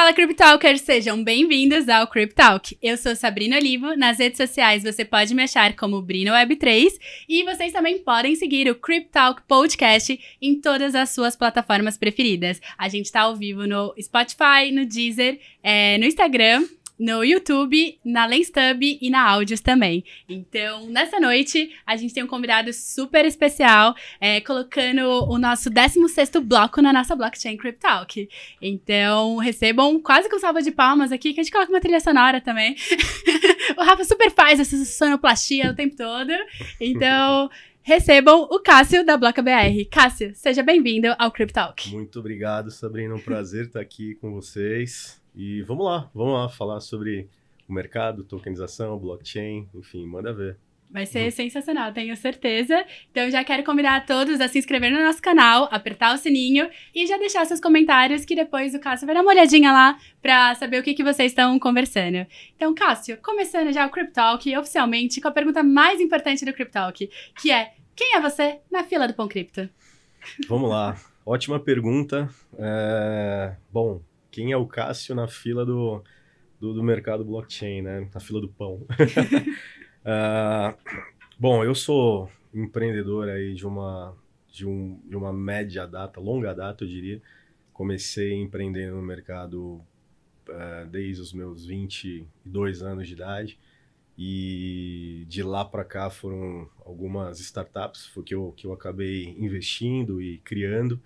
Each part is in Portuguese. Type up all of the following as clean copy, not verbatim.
Fala, Cryptalkers! Sejam bem-vindos ao Cryptalk. Eu sou Sabrina Olivo. Nas redes sociais você pode me achar como BrinoWeb3 e vocês também podem seguir o Cryptalk Podcast em todas as suas plataformas preferidas. A gente tá ao vivo no Spotify, no Deezer, no Instagram, no YouTube, na LensTub e na Áudios também. Então, nessa noite, a gente tem um convidado super especial, colocando o nosso 16º bloco na nossa blockchain Cryptalk. Então, recebam quase com salva de palmas aqui, que a gente coloca uma trilha sonora também. O Rafa super faz essa sonoplastia o tempo todo. Então, recebam o Cássio da Bloca BR. Cássio, seja bem-vindo ao Cryptalk. Muito obrigado, Sabrina. Um prazer estar aqui com vocês. E vamos lá falar sobre o mercado, tokenização, blockchain, enfim, manda ver. Vai ser sensacional, tenho certeza. Então, já quero convidar a todos a se inscrever no nosso canal, apertar o sininho e já deixar seus comentários, que depois o Cássio vai dar uma olhadinha lá para saber o que vocês estão conversando. Então, Cássio, começando já o Cryptalk, oficialmente, com a pergunta mais importante do Cryptalk, que é: quem é você na fila do Pão Cripto? Vamos lá, ótima pergunta. Bom, quem é o Cássio na fila do mercado blockchain, né? Na fila do pão. Bom, eu sou empreendedor aí de uma média data, longa data, eu diria. Comecei empreendendo no mercado desde os meus 22 anos de idade. E de lá para cá foram algumas startups que eu acabei investindo e criando.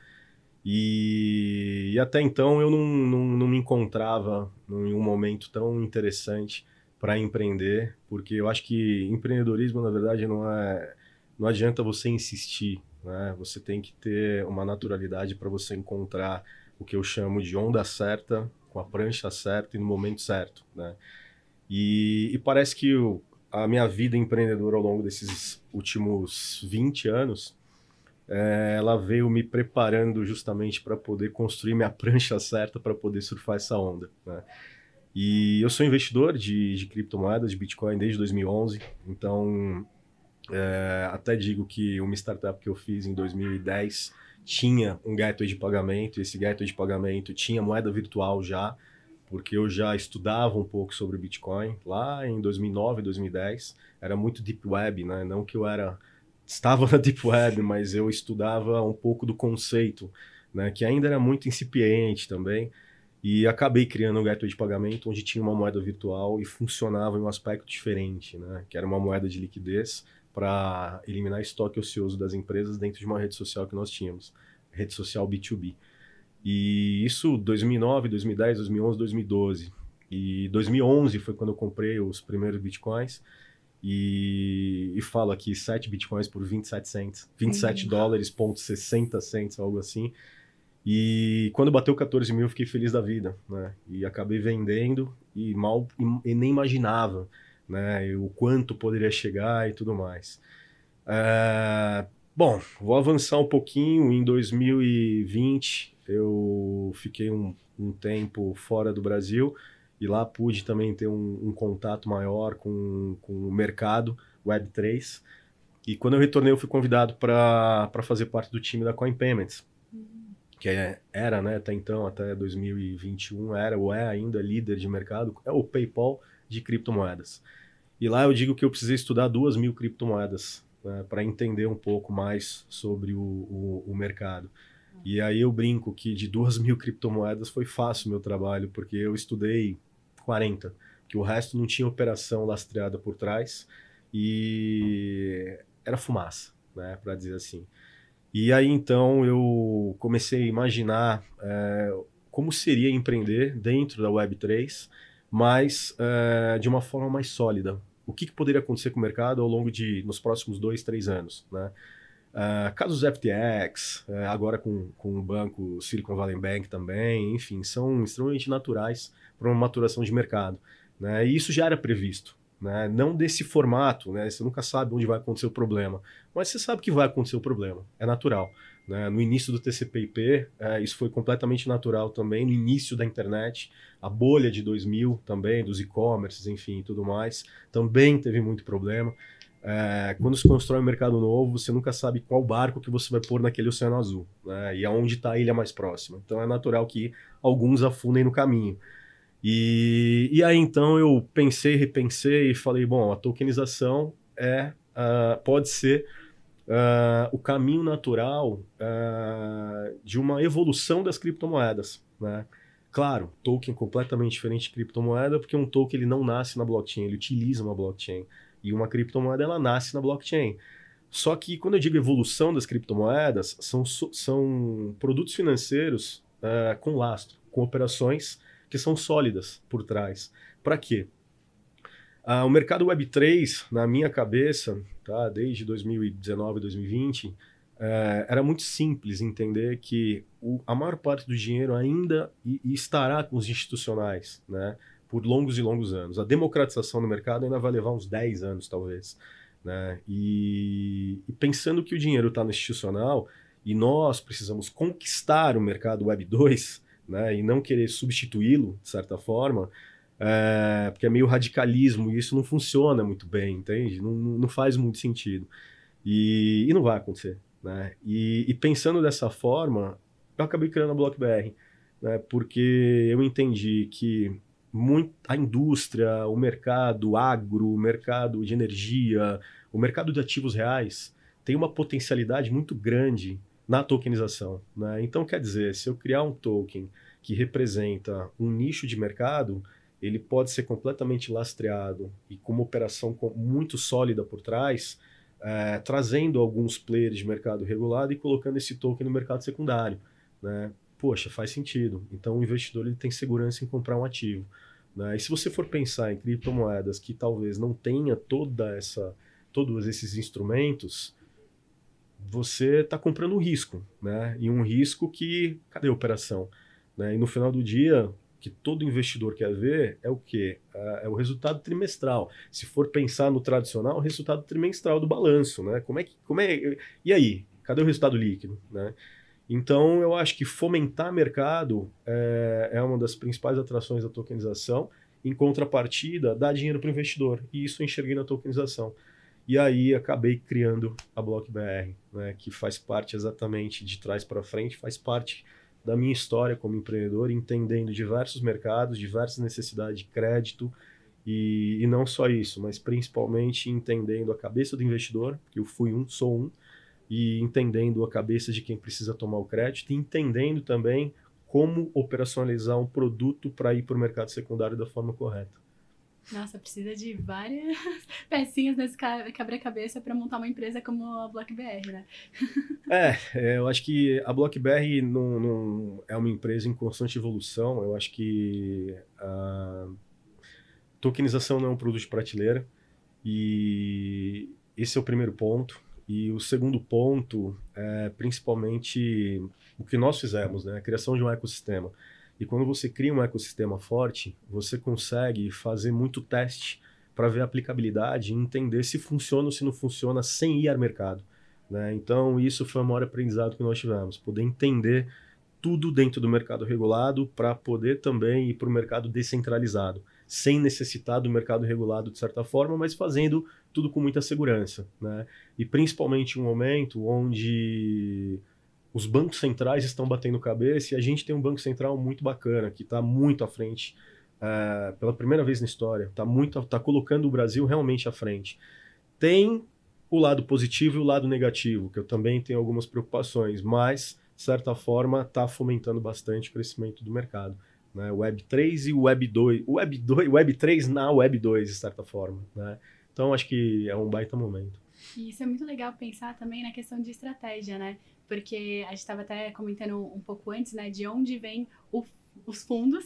E até então eu não me encontrava em um momento tão interessante para empreender, porque eu acho que empreendedorismo, na verdade, não adianta você insistir, né? Você tem que ter uma naturalidade para você encontrar o que eu chamo de onda certa, com a prancha certa e no momento certo, né? E parece que a minha vida empreendedora ao longo desses últimos 20 anos, ela veio me preparando justamente para poder construir minha prancha certa para poder surfar essa onda, né? E eu sou investidor de criptomoedas, de Bitcoin desde 2011, então até digo que uma startup que eu fiz em 2010 tinha um gateway de pagamento, e esse gateway de pagamento tinha moeda virtual já, porque eu já estudava um pouco sobre Bitcoin lá em 2009, 2010, era muito Deep Web, né? Não que eu estava na Deep Web, mas eu estudava um pouco do conceito, né, que ainda era muito incipiente também, e acabei criando um gateway de pagamento onde tinha uma moeda virtual e funcionava em um aspecto diferente, né, que era uma moeda de liquidez para eliminar estoque ocioso das empresas dentro de uma rede social que nós tínhamos, rede social B2B. E isso 2009, 2010, 2011, 2012. E 2011 foi quando eu comprei os primeiros Bitcoins. E falo aqui 7 bitcoins por 27 cents, 27 dólares, ponto 60 cents, algo assim. E quando bateu 14 mil, eu fiquei feliz da vida, né? E acabei vendendo e nem imaginava, né, o quanto poderia chegar e tudo mais. Bom, vou avançar um pouquinho. Em 2020, eu fiquei um tempo fora do Brasil. E lá pude também ter um contato maior com o mercado Web3. E quando eu retornei, eu fui convidado para fazer parte do time da Coin Payments, que era, né, até então, até 2021, era ou é ainda líder de mercado, é o PayPal de criptomoedas. E lá eu digo que eu precisei estudar 2.000 criptomoedas, né, para entender um pouco mais sobre o mercado. E aí eu brinco que de 2.000 criptomoedas foi fácil o meu trabalho, porque eu estudei 40, que o resto não tinha operação lastreada por trás e era fumaça, né, para dizer assim. E aí então eu comecei a imaginar como seria empreender dentro da Web3, mas de uma forma mais sólida. O que poderia acontecer com o mercado ao longo nos próximos 2, 3 anos, né? Casos FTX, agora com o banco Silicon Valley Bank também, enfim, são extremamente naturais para uma maturação de mercado, né? E isso já era previsto, né? Não desse formato, né? Você nunca sabe onde vai acontecer o problema, mas você sabe que vai acontecer o problema, é natural, né? No início do TCP/IP, isso foi completamente natural também, no início da internet, a bolha de 2000 também, dos e-commerces, enfim, tudo mais, também teve muito problema. Quando se constrói um mercado novo, você nunca sabe qual barco que você vai pôr naquele oceano azul, né? E aonde está a ilha mais próxima. Então é natural que alguns afundem no caminho. E aí então eu pensei, repensei e falei, bom, a tokenização pode ser o caminho natural de uma evolução das criptomoedas, né? Claro, token completamente diferente de criptomoeda, porque um token ele não nasce na blockchain, ele utiliza uma blockchain. E uma criptomoeda ela nasce na blockchain. Só que quando eu digo evolução das criptomoedas, são produtos financeiros com lastro, com operações que são sólidas por trás. Para quê? O mercado Web3, na minha cabeça, tá, desde 2019, 2020, era muito simples entender que a maior parte do dinheiro ainda estará com os institucionais, né, por longos e longos anos. A democratização no mercado ainda vai levar uns 10 anos, talvez. Né? E pensando que o dinheiro está no institucional e nós precisamos conquistar o mercado Web 2, né, e não querer substituí-lo, de certa forma, porque é meio radicalismo e isso não funciona muito bem, entende? Não faz muito sentido. E não vai acontecer. Né? E pensando dessa forma, eu acabei criando a BlockBR, né? Porque eu entendi que a indústria, o mercado agro, o mercado de energia, o mercado de ativos reais tem uma potencialidade muito grande na tokenização. Né? Então, quer dizer, se eu criar um token que representa um nicho de mercado, ele pode ser completamente lastreado e com uma operação muito sólida por trás, trazendo alguns players de mercado regulado e colocando esse token no mercado secundário. Né? Poxa, faz sentido. Então o investidor ele tem segurança em comprar um ativo. Né? E se você for pensar em criptomoedas que talvez não tenha todos esses instrumentos, você está comprando um risco. Né? E um risco que... Cadê a operação? Né? E no final do dia... que todo investidor quer ver é o quê? É o resultado trimestral. Se for pensar no tradicional, o resultado trimestral do balanço, né? E aí? Cadê o resultado líquido? Né? Então, eu acho que fomentar mercado é uma das principais atrações da tokenização. Em contrapartida, dá dinheiro para o investidor. E isso eu enxerguei na tokenização. E aí, acabei criando a BlockBR, né? Que faz parte exatamente de trás para frente, faz parte da minha história como empreendedor, entendendo diversos mercados, diversas necessidades de crédito e não só isso, mas principalmente entendendo a cabeça do investidor, que eu sou um, e entendendo a cabeça de quem precisa tomar o crédito e entendendo também como operacionalizar um produto para ir para o mercado secundário da forma correta. Nossa, precisa de várias pecinhas nesse quebra-cabeça para montar uma empresa como a BlockBR, né? Eu acho que a BlockBR não é uma empresa em constante evolução. Eu acho que a tokenização não é um produto de prateleira e esse é o primeiro ponto. E o segundo ponto é principalmente o que nós fizemos, né? A criação de um ecossistema. E quando você cria um ecossistema forte, você consegue fazer muito teste para ver a aplicabilidade e entender se funciona ou se não funciona sem ir ao mercado. Né? Então, isso foi o maior aprendizado que nós tivemos. Poder entender tudo dentro do mercado regulado para poder também ir para o mercado descentralizado, sem necessitar do mercado regulado de certa forma, mas fazendo tudo com muita segurança. Né? E principalmente um momento onde os bancos centrais estão batendo cabeça e a gente tem um banco central muito bacana, que está muito à frente, pela primeira vez na história, está colocando o Brasil realmente à frente. Tem o lado positivo e o lado negativo, que eu também tenho algumas preocupações, mas, de certa forma, está fomentando bastante o crescimento do mercado. Né? O Web3 e o Web2. O Web3 na Web2, de certa forma. Né? Então, acho que é um baita momento. E isso é muito legal pensar também na questão de estratégia, né? Porque a gente estava até comentando um pouco antes, né? De onde vem os fundos,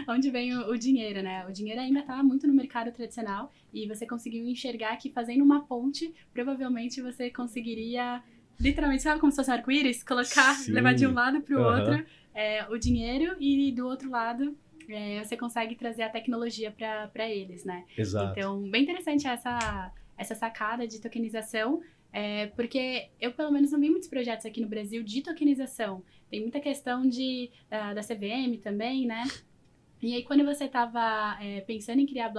onde vem o dinheiro, né? O dinheiro ainda está muito no mercado tradicional e você conseguiu enxergar que fazendo uma ponte, provavelmente você conseguiria, literalmente, sabe como se fosse um arco-íris? Colocar, Sim. Levar de um lado para o outro o dinheiro e do outro lado você consegue trazer a tecnologia para eles, né? Exato. Então, bem interessante essa sacada de tokenização, porque eu, pelo menos, não vi muitos projetos aqui no Brasil de tokenização. Tem muita questão da CVM também, né? E aí, quando você estava pensando em criar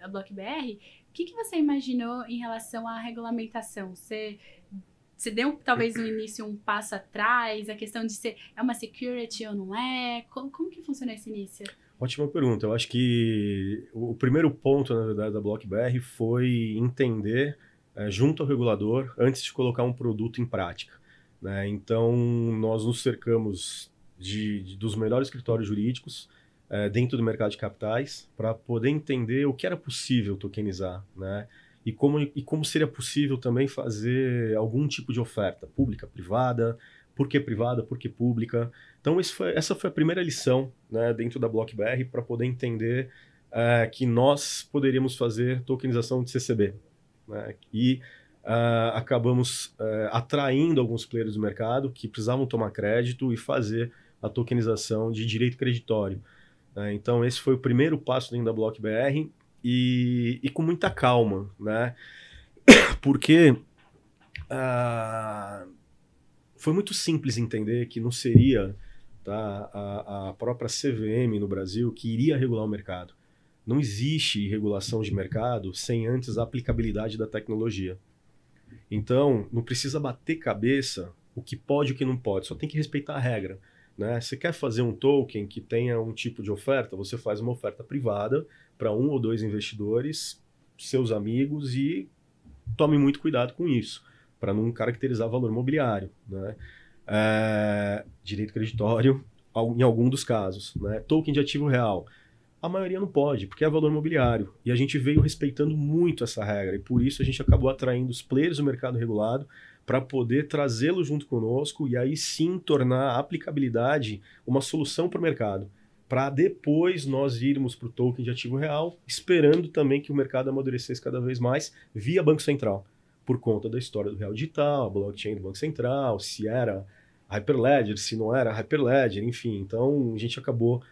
a BlockBR, O que você imaginou em relação à regulamentação? Você deu, talvez, no início um passo atrás, a questão de ser é uma security ou não é? Como que funcionou esse início? Ótima pergunta. Eu acho que o primeiro ponto, na verdade, da BlockBR foi entender, junto ao regulador, antes de colocar um produto em prática, né? Então, nós nos cercamos dos melhores escritórios jurídicos dentro do mercado de capitais para poder entender o que era possível tokenizar, né? E como seria possível também fazer algum tipo de oferta pública, privada, por que privada, por que pública. Então, essa foi a primeira lição, né, dentro da BlockBR para poder entender que nós poderíamos fazer tokenização de CCB, né? E acabamos atraindo alguns players do mercado que precisavam tomar crédito e fazer a tokenização de direito creditório, né? Então, esse foi o primeiro passo dentro da BlockBR e com muita calma, né? Porque foi muito simples entender que não seria, tá, a própria CVM no Brasil que iria regular o mercado. Não existe regulação de mercado sem antes a aplicabilidade da tecnologia. Então, não precisa bater cabeça o que pode e o que não pode, só tem que respeitar a regra, né? Você quer fazer um token que tenha um tipo de oferta, você faz uma oferta privada para 1 ou 2 investidores, seus amigos, e tome muito cuidado com isso, para não caracterizar valor imobiliário, né? Direito creditório, em algum dos casos, né? Token de ativo real. A maioria não pode, porque é valor imobiliário. E a gente veio respeitando muito essa regra. E por isso a gente acabou atraindo os players do mercado regulado para poder trazê-lo junto conosco e aí sim tornar a aplicabilidade uma solução para o mercado. Para depois nós irmos para o token de ativo real, esperando também que o mercado amadurecesse cada vez mais via Banco Central. Por conta da história do Real Digital, a blockchain do Banco Central, se era Hyperledger, se não era Hyperledger, enfim. Então a gente acabou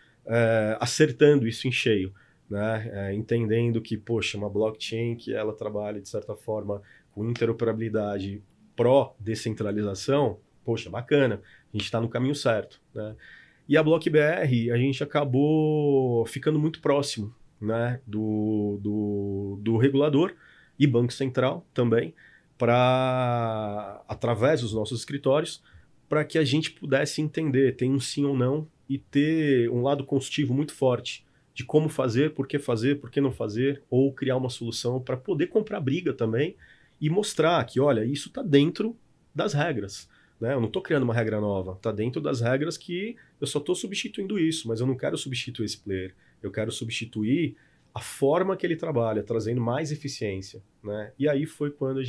acertando isso em cheio, né? Entendendo que, poxa, uma blockchain que ela trabalha, de certa forma, com interoperabilidade pró-descentralização, poxa, bacana, a gente está no caminho certo, né? E a BlockBR, a gente acabou ficando muito próximo, né, do regulador e Banco Central também, através dos nossos escritórios, para que a gente pudesse entender, tem um sim ou não, e ter um lado consultivo muito forte de como fazer, por que não fazer, ou criar uma solução para poder comprar briga também e mostrar que, olha, isso está dentro das regras, né? Eu não estou criando uma regra nova, está dentro das regras que eu só estou substituindo isso, mas eu não quero substituir esse player, eu quero substituir a forma que ele trabalha, trazendo mais eficiência, né? E aí foi quando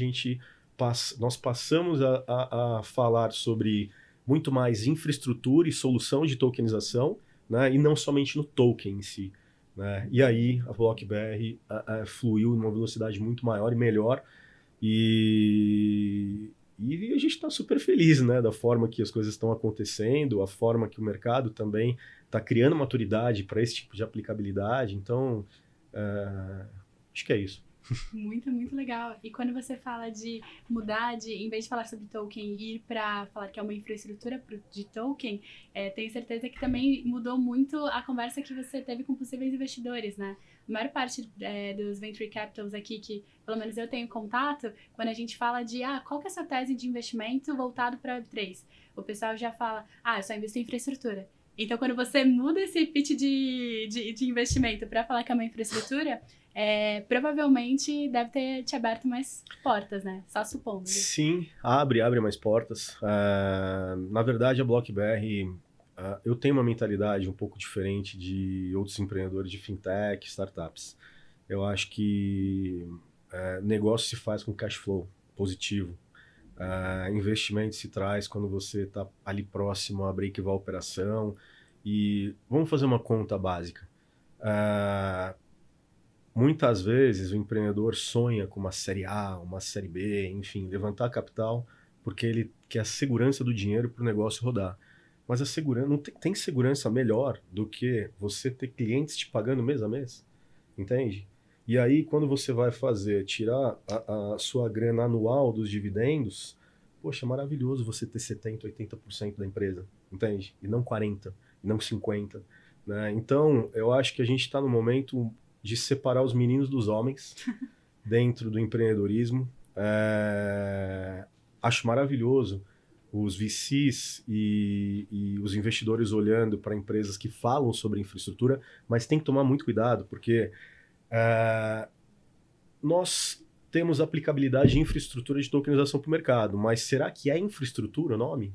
nós passamos a falar sobre muito mais infraestrutura e solução de tokenização, né? E não somente no token em si, né? E aí a BlockBR fluiu em uma velocidade muito maior e melhor, e a gente está super feliz, né, da forma que as coisas estão acontecendo, a forma que o mercado também está criando maturidade para esse tipo de aplicabilidade. Então, acho que é isso. Muito, muito legal. E quando você fala de mudar, em vez de falar sobre token, ir para falar que é uma infraestrutura de token, tenho certeza que também mudou muito a conversa que você teve com possíveis investidores, né? A maior parte dos venture capitals aqui, que pelo menos eu tenho contato, quando a gente fala de qual que é a sua tese de investimento voltado para Web3, o pessoal já fala, eu só invisto em infraestrutura. Então, quando você muda esse pitch de investimento para falar que é uma infraestrutura, provavelmente deve ter te aberto mais portas, né? Só supondo. Sim, abre mais portas. Na verdade, a BlockBR, eu tenho uma mentalidade um pouco diferente de outros empreendedores de fintech, startups. Eu acho que negócio se faz com cash flow positivo. Investimento se traz quando você está ali próximo a break-even a operação. E vamos fazer uma conta básica. Muitas vezes o empreendedor sonha com uma série A, uma série B, enfim, levantar capital porque ele quer a segurança do dinheiro para o negócio rodar. Mas a segurança não tem segurança melhor do que você ter clientes te pagando mês a mês, entende? E aí, quando você vai tirar a sua grana anual dos dividendos, poxa, é maravilhoso você ter 70%, 80% da empresa, entende? E não 40%, e não 50%, né? Então, eu acho que a gente está no momento de separar os meninos dos homens, dentro do empreendedorismo. Acho maravilhoso os VCs e os investidores olhando para empresas que falam sobre infraestrutura, mas tem que tomar muito cuidado, porque nós temos aplicabilidade de infraestrutura de tokenização para o mercado, mas será que é infraestrutura o nome?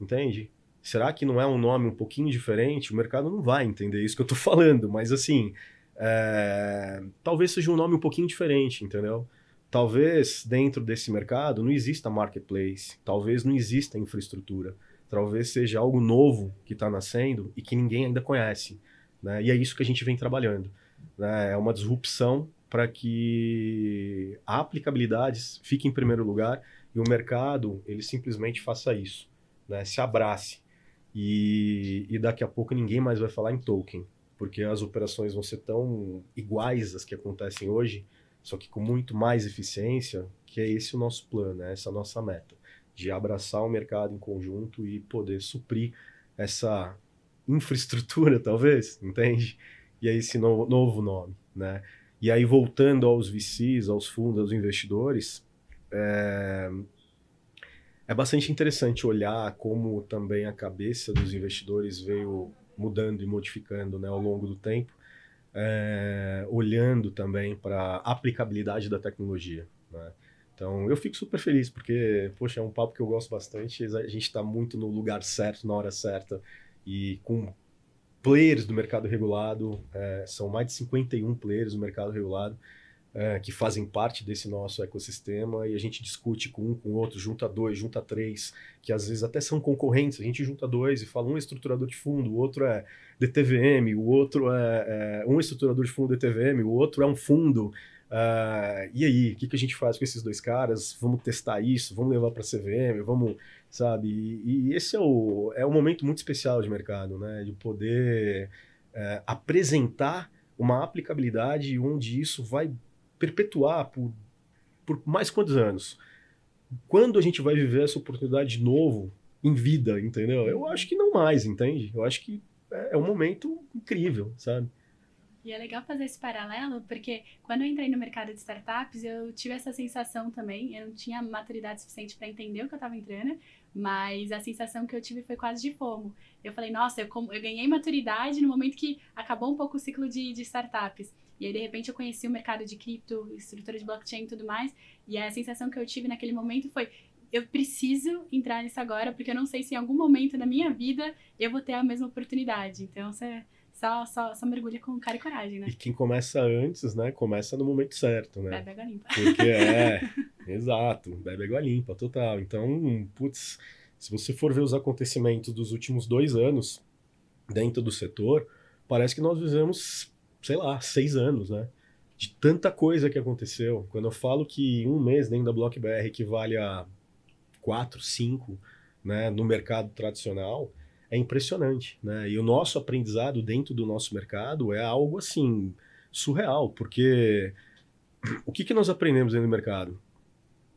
Entende? Será que não é um nome um pouquinho diferente? O mercado não vai entender isso que eu estou falando, mas assim, talvez seja um nome um pouquinho diferente, entendeu? Talvez dentro desse mercado não exista marketplace, talvez não exista infraestrutura, talvez seja algo novo que está nascendo e que ninguém ainda conhece, né? E é isso que a gente vem trabalhando, né? É uma disrupção para que a aplicabilidade fique em primeiro lugar e o mercado ele simplesmente faça isso, né? Se abrace e daqui a pouco ninguém mais vai falar em token, porque as operações vão ser tão iguais às que acontecem hoje, só que com muito mais eficiência, que é esse o nosso plano, né? Essa nossa meta, de abraçar o mercado em conjunto e poder suprir essa infraestrutura, talvez, entende? E é esse novo nome, né? E aí, voltando aos VCs, aos fundos, aos investidores, é bastante interessante olhar como também a cabeça dos investidores veio mudando e modificando, né, ao longo do tempo, olhando também para a aplicabilidade da tecnologia, né? Então, eu fico super feliz, porque, poxa, é um papo que eu gosto bastante, a gente está muito no lugar certo, na hora certa, e com players do mercado regulado, são mais de 51 players do mercado regulado, que fazem parte desse nosso ecossistema, e a gente discute com um, com o outro, junta dois, junta três, que às vezes até são concorrentes, a gente junta dois e fala um é estruturador de fundo, o outro é DTVM, o outro um estruturador de fundo DTVM, o outro é um fundo, e aí, o que a gente faz com esses dois caras? Vamos testar isso, vamos levar para a CVM, vamos, sabe? E esse é um momento muito especial de mercado, né? De poder apresentar uma aplicabilidade onde isso vai perpetuar por mais quantos anos? Quando a gente vai viver essa oportunidade de novo em vida, entendeu? Eu acho que não mais, entende? Eu acho que é um momento incrível, sabe? E é legal fazer esse paralelo, porque quando eu entrei no mercado de startups, eu tive essa sensação também, eu não tinha maturidade suficiente para entender o que eu estava entrando, mas a sensação que eu tive foi quase de FOMO. Eu falei, nossa, eu ganhei maturidade no momento que acabou um pouco o ciclo de startups. E aí, de repente, eu conheci o mercado de cripto, estrutura de blockchain e tudo mais, e a sensação que eu tive naquele momento foi, eu preciso entrar nisso agora, porque eu não sei se em algum momento da minha vida eu vou ter a mesma oportunidade. Então, você só mergulha com cara e coragem, né? E quem começa antes, né, começa no momento certo, né? Bebe água limpa. Porque exato, bebe água limpa, total. Então, putz, se você for ver os acontecimentos dos últimos 2 anos dentro do setor, parece que nós vivemos, sei lá, 6 anos, né? De tanta coisa que aconteceu. Quando eu falo que um mês dentro da BlockBR equivale a 4, 5, né, no mercado tradicional, é impressionante, né? E o nosso aprendizado dentro do nosso mercado é algo, assim, surreal, porque o que nós aprendemos dentro do mercado?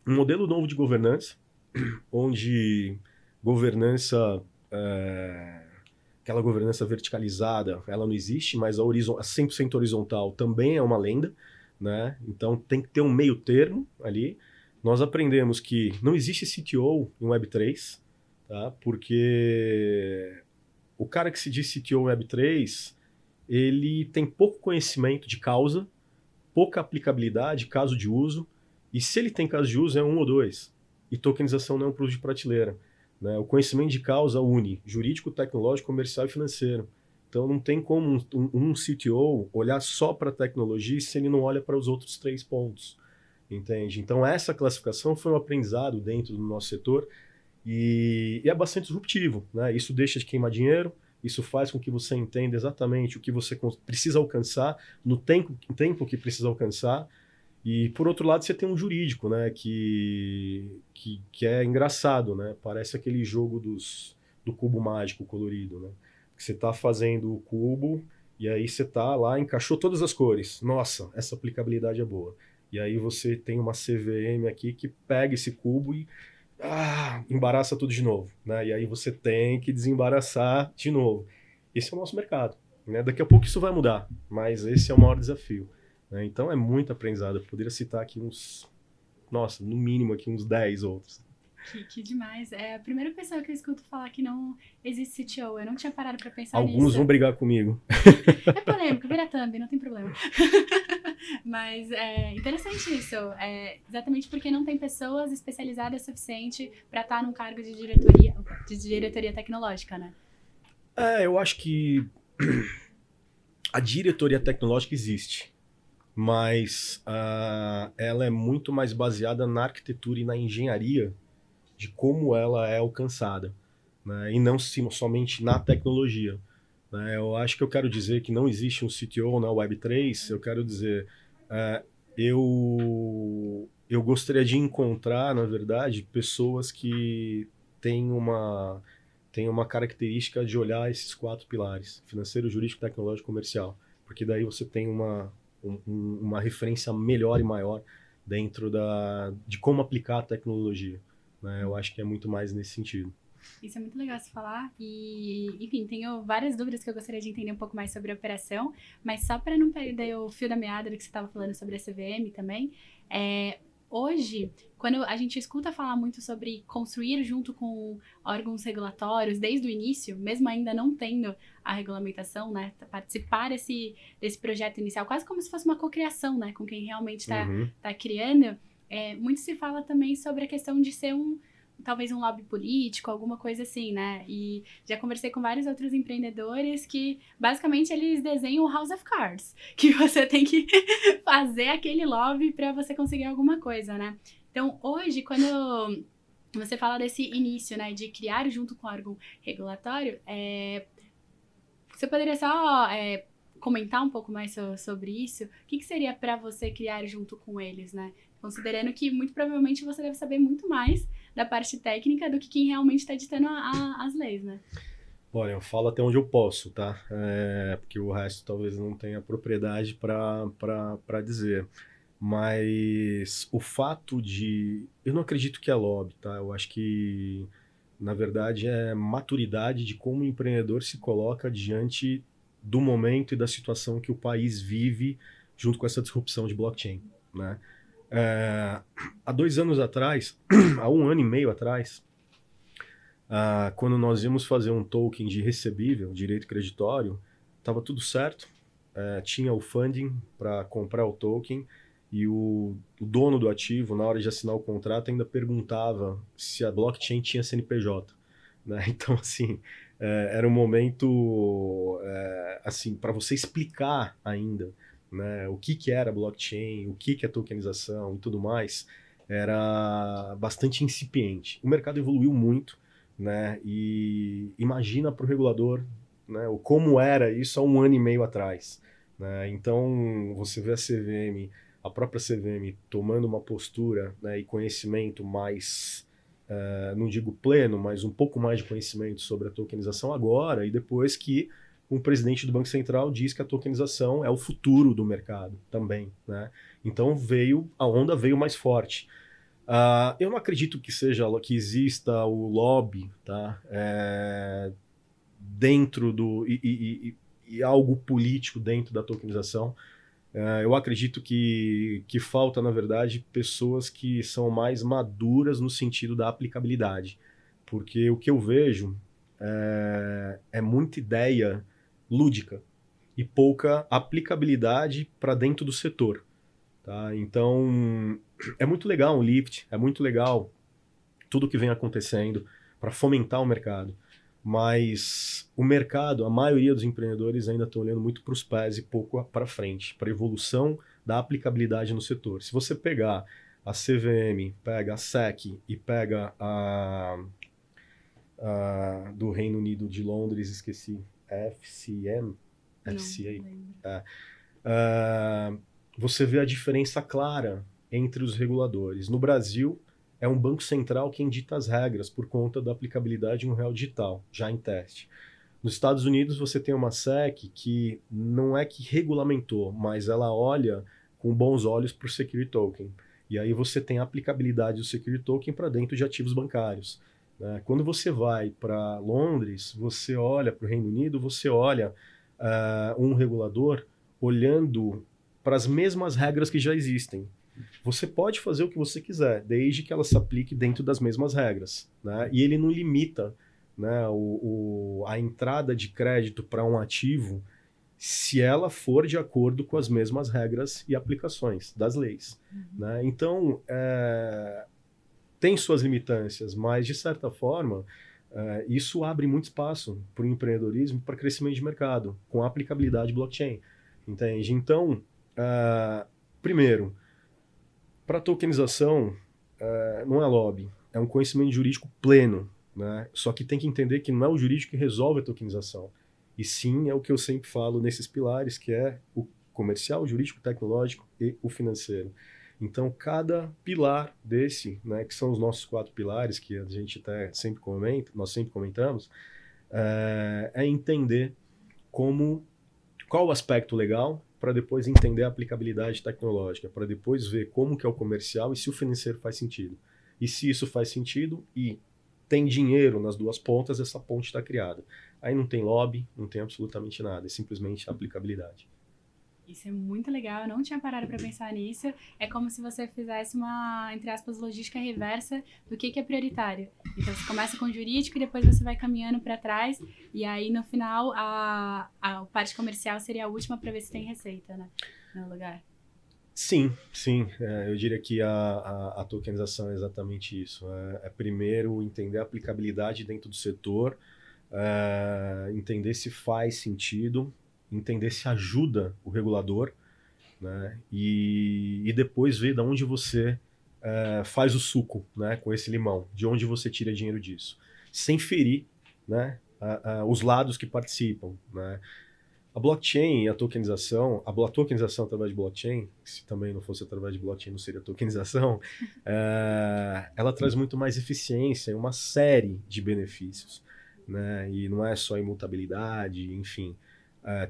Um modelo novo de governança, onde governança, aquela governança verticalizada, ela não existe, mas a 100% horizontal também é uma lenda, né? Então tem que ter um meio termo ali. Nós aprendemos que não existe CTO em Web3, tá? Porque o cara que se diz CTO em Web3, ele tem pouco conhecimento de causa, pouca aplicabilidade, caso de uso, e se ele tem caso de uso é 1 ou 2, e tokenização não é um produto de prateleira, né? O conhecimento de causa une jurídico, tecnológico, comercial e financeiro. Então não tem como um CTO olhar só para a tecnologia se ele não olha para os outros 3 pontos, entende? Então essa classificação foi um aprendizado dentro do nosso setor, e é bastante disruptivo, né? Isso deixa de queimar dinheiro, isso faz com que você entenda exatamente o que você precisa alcançar, no tempo que precisa alcançar. E, por outro lado, você tem um jurídico, né? Que é engraçado, né? Parece aquele jogo do cubo mágico colorido, né? Que você está fazendo o cubo e aí você está lá, encaixou todas as cores. Nossa, essa aplicabilidade é boa. E aí você tem uma CVM aqui que pega esse cubo e embaraça tudo de novo, né? E aí você tem que desembaraçar de novo. Esse é o nosso mercado, né? Daqui a pouco isso vai mudar, mas esse é o maior desafio. né? Então é muito aprendizado. Eu poderia citar aqui no mínimo aqui uns 10 outros. Que demais. É a primeira pessoa que eu escuto falar que não existe CTO. Eu não tinha parado pra pensar Alguns nisso. vão brigar comigo. É polêmico, vira thumb, não tem problema. Mas é interessante isso. É exatamente porque não tem pessoas especializadas o suficiente para estar num cargo de diretoria tecnológica, né? Eu acho que a diretoria tecnológica existe, mas ela é muito mais baseada na arquitetura e na engenharia de como ela é alcançada, né? E não somente na tecnologia, né? Eu acho que eu quero dizer que não existe um CTO na Web3, eu quero dizer, eu gostaria de encontrar, na verdade, pessoas que têm uma característica de olhar esses 4 pilares: financeiro, jurídico, tecnológico, comercial, porque daí você tem uma referência melhor e maior dentro de como aplicar a tecnologia, né? Eu acho que é muito mais nesse sentido. Isso é muito legal se falar. E, enfim, tenho várias dúvidas que eu gostaria de entender um pouco mais sobre a operação, mas só para não perder o fio da meada do que você estava falando sobre a CVM também, hoje, quando a gente escuta falar muito sobre construir junto com órgãos regulatórios desde o início, mesmo ainda não tendo a regulamentação, né, participar desse projeto inicial, quase como se fosse uma cocriação, né, com quem realmente está criando, muito se fala também sobre a questão de ser talvez um lobby político, alguma coisa assim, né? E já conversei com vários outros empreendedores que, basicamente, eles desenham o House of Cards, que você tem que fazer aquele lobby para você conseguir alguma coisa, né? Então, hoje, quando você fala desse início, né, de criar junto com o órgão regulatório, você poderia só comentar um pouco mais sobre isso? O que seria para você criar junto com eles, né? Considerando que, muito provavelmente, você deve saber muito mais da parte técnica do que quem realmente está ditando as leis, né? Olha, eu falo até onde eu posso, tá? Porque o resto talvez não tenha propriedade para dizer. Mas o fato de... Eu não acredito que é lobby, tá? Eu acho que, na verdade, é maturidade de como o empreendedor se coloca diante do momento e da situação que o país vive junto com essa disrupção de blockchain, né? Há 2 anos atrás, há 1 ano e meio atrás, quando nós íamos fazer um token de recebível, direito creditório, estava tudo certo, tinha o funding para comprar o token e o dono do ativo, na hora de assinar o contrato, ainda perguntava se a blockchain tinha CNPJ, né? Então, assim, era um momento assim, para você explicar ainda, né, o que era blockchain, o que é tokenização e tudo mais, era bastante incipiente. O mercado evoluiu muito, né? E imagina para o regulador, né, como era isso há 1 ano e meio atrás, né? Então você vê a própria CVM tomando uma postura, né, e conhecimento mais, não digo pleno, mas um pouco mais de conhecimento sobre a tokenização agora, e depois que o presidente do Banco Central diz que a tokenização é o futuro do mercado também, né? Então a onda veio mais forte. Eu não acredito que exista o lobby, tá? Dentro e algo político dentro da tokenização. Eu acredito que falta, na verdade, pessoas que são mais maduras no sentido da aplicabilidade. Porque o que eu vejo é muita ideia lúdica e pouca aplicabilidade para dentro do setor. Tá? Então, é muito legal o Lift, é muito legal tudo que vem acontecendo para fomentar o mercado. Mas o mercado, a maioria dos empreendedores ainda estão olhando muito para os pés e pouco para frente, para a evolução da aplicabilidade no setor. Se você pegar a CVM, pega a SEC e pega a do Reino Unido de Londres, esqueci, FCM, FCA. Você vê a diferença clara entre os reguladores. No Brasil, é um banco central quem dita as regras por conta da aplicabilidade de um real digital, já em teste. Nos Estados Unidos, você tem uma SEC que não é que regulamentou, mas ela olha com bons olhos para o Security Token. E aí você tem a aplicabilidade do Security Token para dentro de ativos bancários. Quando você vai para Londres, você olha para o Reino Unido, você olha um regulador olhando para as mesmas regras que já existem. Você pode fazer o que você quiser, desde que ela se aplique dentro das mesmas regras, né? E ele não limita, né, a entrada de crédito para um ativo se ela for de acordo com as mesmas regras e aplicações das leis. Né? Então, tem suas limitâncias, mas, de certa forma, isso abre muito espaço para o empreendedorismo, para crescimento de mercado, com a aplicabilidade blockchain. Entende? Então, primeiro, para tokenização, não é lobby, é um conhecimento jurídico pleno. Né? Só que tem que entender que não é o jurídico que resolve a tokenização. E sim, é o que eu sempre falo nesses pilares, que é o comercial, o jurídico, o tecnológico e o financeiro. Então, cada pilar desse, né, que são os nossos 4 pilares, que a gente até sempre comenta, nós sempre comentamos, é entender qual o aspecto legal, para depois entender a aplicabilidade tecnológica, para depois ver como que é o comercial e se o financeiro faz sentido. E se isso faz sentido e tem dinheiro nas duas pontas, essa ponte está criada. Aí não tem lobby, não tem absolutamente nada, é simplesmente a aplicabilidade. Isso é muito legal, eu não tinha parado para pensar nisso. É como se você fizesse uma, entre aspas, logística reversa do que é prioritário. Então você começa com o jurídico e depois você vai caminhando para trás, e aí no final a parte comercial seria a última para ver se tem receita, né, no lugar. Sim. Eu diria que a tokenização é exatamente isso. É primeiro entender a aplicabilidade dentro do setor, entender se faz sentido, entender se ajuda o regulador, né? E depois ver de onde você faz o suco, né, com esse limão, de onde você tira dinheiro disso, sem ferir, né, os lados que participam. Né? A blockchain e a tokenização através de blockchain, se também não fosse através de blockchain não seria tokenização, ela traz muito mais eficiência e uma série de benefícios. Né? E não é só imutabilidade, enfim.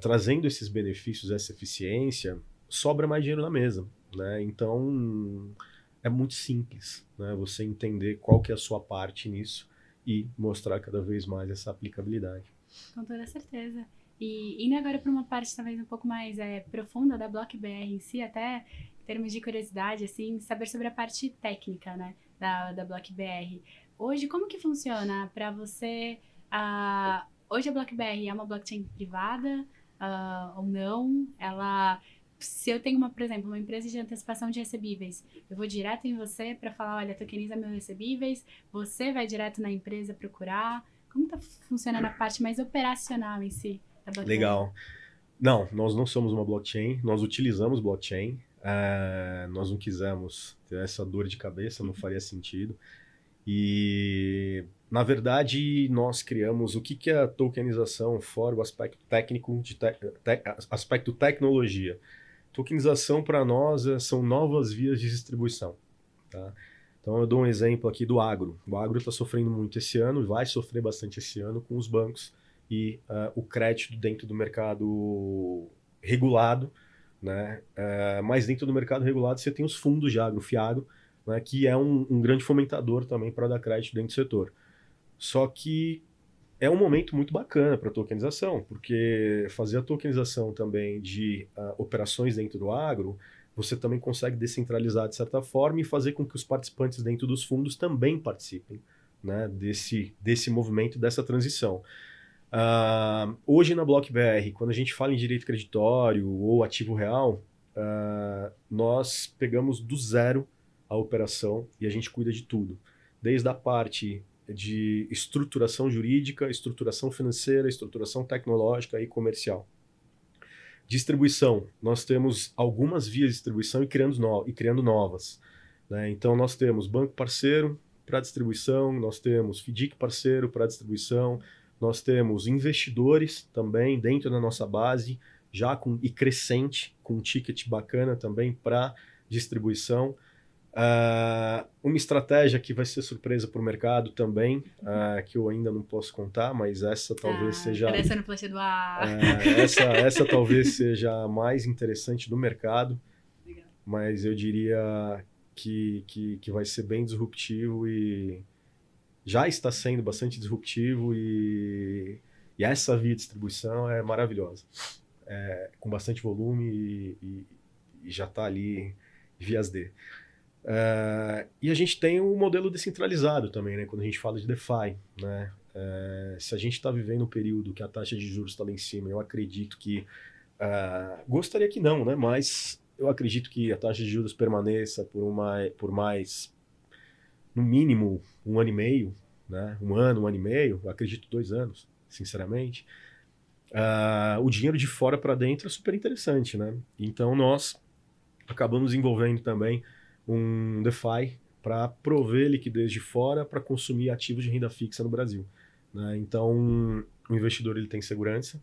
Trazendo esses benefícios, essa eficiência, sobra mais dinheiro na mesa. Né? Então, é muito simples, né? Você entender qual que é a sua parte nisso e mostrar cada vez mais essa aplicabilidade. Com toda certeza. E indo agora para uma parte talvez um pouco mais profunda da BlockBR em si, até em termos de curiosidade, assim, saber sobre a parte técnica, né, da BlockBR. Hoje, como que funciona para você? Hoje a BlockBR é uma blockchain privada ou não? Se eu tenho, por exemplo, uma empresa de antecipação de recebíveis, eu vou direto em você para falar, olha, tokeniza meus recebíveis, você vai direto na empresa procurar. Como está funcionando a parte mais operacional em si da BlockBR? Legal. Não, nós não somos uma blockchain, nós utilizamos blockchain, nós não quisemos ter essa dor de cabeça, não faria sentido. E, na verdade, nós criamos o que é a tokenização fora o aspecto técnico, aspecto tecnologia. Tokenização para nós são novas vias de distribuição. Tá? Então eu dou um exemplo aqui do agro. O agro está sofrendo muito esse ano e vai sofrer bastante esse ano com os bancos e o crédito dentro do mercado regulado. Né? Mas dentro do mercado regulado você tem os fundos de agro, FIAGRO, né, que é um grande fomentador também para dar crédito dentro do setor. Só que é um momento muito bacana para a tokenização, porque fazer a tokenização também de operações dentro do agro, você também consegue descentralizar de certa forma e fazer com que os participantes dentro dos fundos também participem, né, desse movimento, dessa transição. Hoje na BlockBR, quando a gente fala em direito creditório ou ativo real, nós pegamos do zero a operação e a gente cuida de tudo, desde a parte de estruturação jurídica, estruturação financeira, estruturação tecnológica e comercial. Distribuição, nós temos algumas vias de distribuição e criando novas. Né? Então nós temos banco parceiro para distribuição, nós temos FDIC parceiro para distribuição, nós temos investidores também dentro da nossa base, e crescente, com um ticket bacana também para distribuição. Uma estratégia que vai ser surpresa para o mercado também, que eu ainda não posso contar, mas essa talvez seja... Parecendo flecha do ar. Essa talvez seja a mais interessante do mercado. Legal. Mas eu diria que vai ser bem disruptivo e já está sendo bastante disruptivo e essa via de distribuição é maravilhosa. Com bastante volume já está ali vias D. E a gente tem um modelo descentralizado também, né? Quando a gente fala de DeFi, né? Se a gente está vivendo um período que a taxa de juros está lá em cima, eu acredito que... gostaria que não, né? Mas eu acredito que a taxa de juros permaneça por mais, no mínimo, 1 ano e meio, né? 1 ano e meio, eu acredito 2 anos, sinceramente. O dinheiro de fora para dentro é super interessante, né? Então nós acabamos desenvolvendo também um DeFi para prover liquidez de fora para consumir ativos de renda fixa no Brasil, né? Então o investidor ele tem segurança,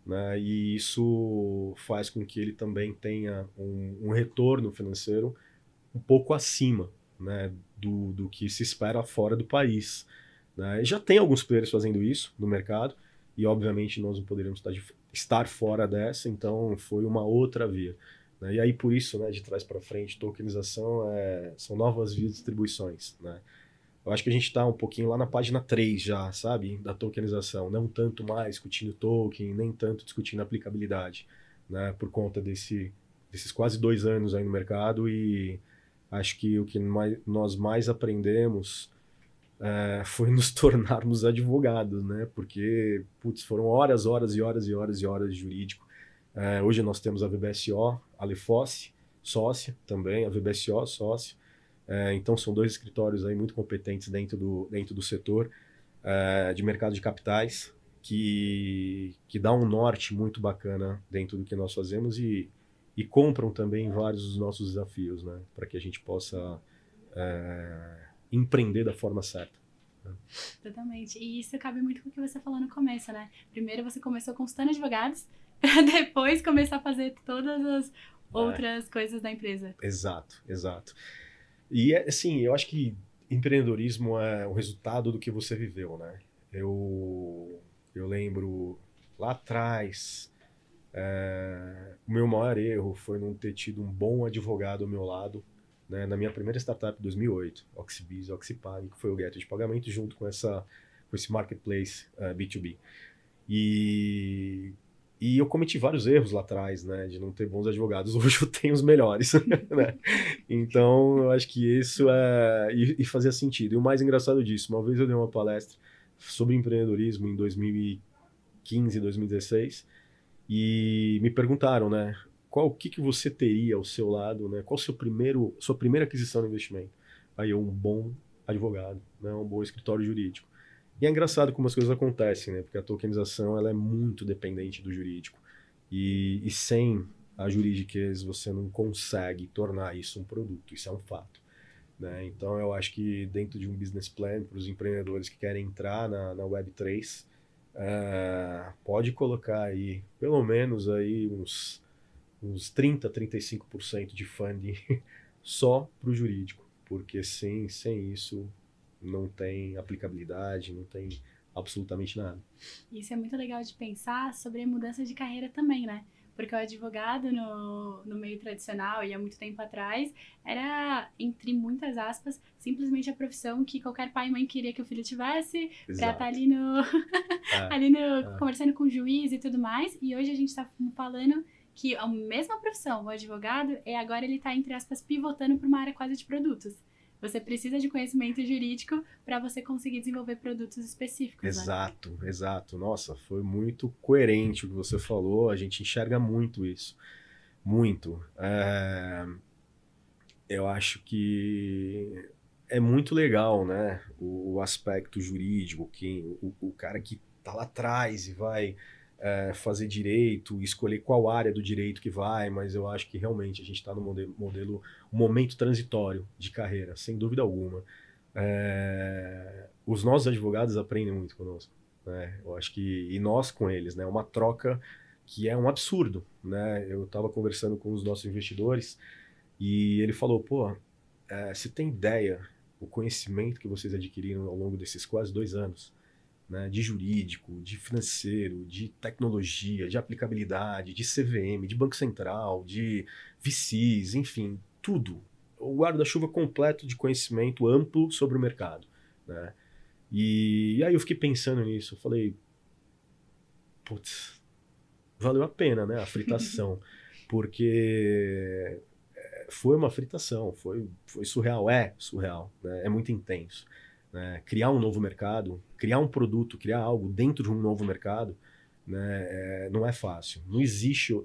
né? E isso faz com que ele também tenha um retorno financeiro um pouco acima, né, do que se espera fora do país, né? Já tem alguns players fazendo isso no mercado e obviamente nós não poderíamos estar fora dessa, então foi uma outra via, né? E aí por isso, né, de trás para frente, tokenização são novas vias de distribuições, né? Eu acho que a gente está um pouquinho lá na página 3 já, sabe, da tokenização, não tanto mais discutindo token, nem tanto discutindo aplicabilidade, né, por conta desses quase 2 anos aí no mercado. E acho que o que nós mais aprendemos foi nos tornarmos advogados, né, porque, putz, foram horas, horas e horas e horas e horas de jurídico. Hoje nós temos a VBSO, a Lefosse, sócia também, a VBSO, sócia. Então são 2 escritórios aí muito competentes dentro do setor de mercado de capitais, que dá um norte muito bacana dentro do que nós fazemos e compram também vários dos nossos desafios, né, para que a gente possa empreender da forma certa. Totalmente. E isso cabe muito com o que você falou no começo, né? Primeiro você começou consultando advogados, para depois começar a fazer todas as outras coisas da empresa. Exato, exato. E assim, eu acho que empreendedorismo é o resultado do que você viveu, né? Eu lembro lá atrás, o meu maior erro foi não ter tido um bom advogado ao meu lado, né? Na minha primeira startup em 2008, Oxibiz, Oxipag, que foi o gateway de pagamento junto com esse marketplace B2B. E eu cometi vários erros lá atrás, né, de não ter bons advogados. Hoje eu tenho os melhores, né? Então, eu acho que isso e fazia sentido. E o mais engraçado disso, uma vez eu dei uma palestra sobre empreendedorismo em 2015, 2016, e me perguntaram, né, o que você teria ao seu lado, né? Qual sua primeira aquisição de investimento? Aí um bom advogado, né, um bom escritório jurídico. E é engraçado como as coisas acontecem, né? Porque a tokenização ela é muito dependente do jurídico. E sem a juridiquez você não consegue tornar isso um produto, isso é um fato, né? Então eu acho que dentro de um business plan para os empreendedores que querem entrar na Web3, pode colocar aí pelo menos aí uns 30, 35% de funding só para o jurídico, porque sem isso não tem aplicabilidade, não tem absolutamente nada. Isso é muito legal de pensar sobre a mudança de carreira também, né? Porque o advogado no meio tradicional e há muito tempo atrás era, entre muitas aspas, simplesmente a profissão que qualquer pai e mãe queria que o filho tivesse para estar ali conversando com o juiz e tudo mais. E hoje a gente está falando que a mesma profissão, o advogado, agora ele está, entre aspas, pivotando para uma área quase de produtos. Você precisa de conhecimento jurídico para você conseguir desenvolver produtos específicos. Exato, né? Exato. Nossa, foi muito coerente o que você falou. A gente enxerga muito isso. Muito. Eu acho que é muito legal, né? O aspecto jurídico, o cara que está lá atrás e vai fazer direito, escolher qual área do direito que vai, mas eu acho que realmente a gente está no um momento transitório de carreira, sem dúvida alguma. Os nossos advogados aprendem muito conosco, né? Eu acho que, e nós com eles, né? Uma troca que é um absurdo, né? Eu estava conversando com os nossos investidores e ele falou, pô, você tem ideia o conhecimento que vocês adquiriram ao longo desses quase 2 anos, né, de jurídico, de financeiro, de tecnologia, de aplicabilidade, de CVM, de Banco Central, de VCs, enfim, tudo. O guarda-chuva completo de conhecimento amplo sobre o mercado, né? E aí eu fiquei pensando nisso, eu falei, putz, valeu a pena, né, a fritação. porque foi uma fritação, foi surreal, é surreal, né? É muito intenso. Né? Criar um novo mercado, criar um produto, criar algo dentro de um novo mercado, né? Não é fácil. Não existe...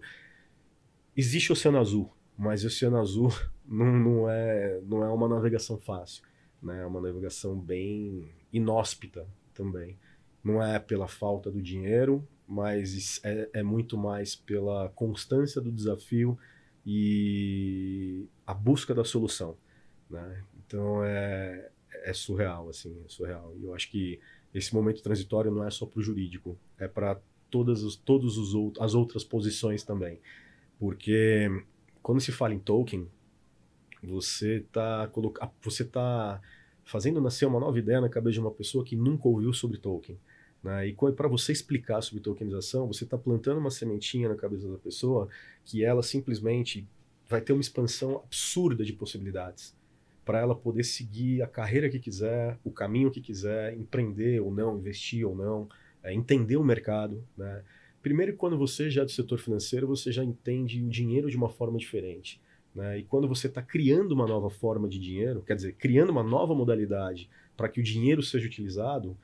Existe Oceano Azul, mas o Oceano Azul não é uma navegação fácil. Né? É uma navegação bem inóspita também. Não é pela falta do dinheiro, mas é muito mais pela constância do desafio e a busca da solução. Né? Então é surreal, assim, é surreal. E eu acho que esse momento transitório não é só para o jurídico, é para as outras posições também. Porque quando se fala em token, você está fazendo nascer uma nova ideia na cabeça de uma pessoa que nunca ouviu sobre token. Né? E para você explicar sobre tokenização, você está plantando uma sementinha na cabeça da pessoa que ela simplesmente vai ter uma expansão absurda de possibilidades para ela poder seguir a carreira que quiser, o caminho que quiser, empreender ou não, investir ou não, entender o mercado. Né? Primeiro, quando você já é do setor financeiro, você já entende o dinheiro de uma forma diferente. Né? E quando você está criando uma nova forma de dinheiro, quer dizer, criando uma nova modalidade para que o dinheiro seja utilizado,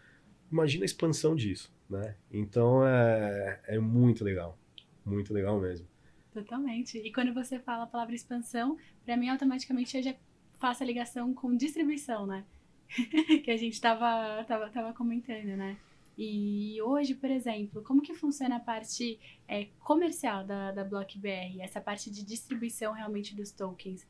imagina a expansão disso. Né? Então é muito legal mesmo. Totalmente. E quando você fala a palavra expansão, para mim automaticamente eu já faço a ligação com distribuição, né? Que a gente tava comentando, né? E hoje, por exemplo, como que funciona a parte comercial da BlockBR? Essa parte de distribuição realmente dos tokens?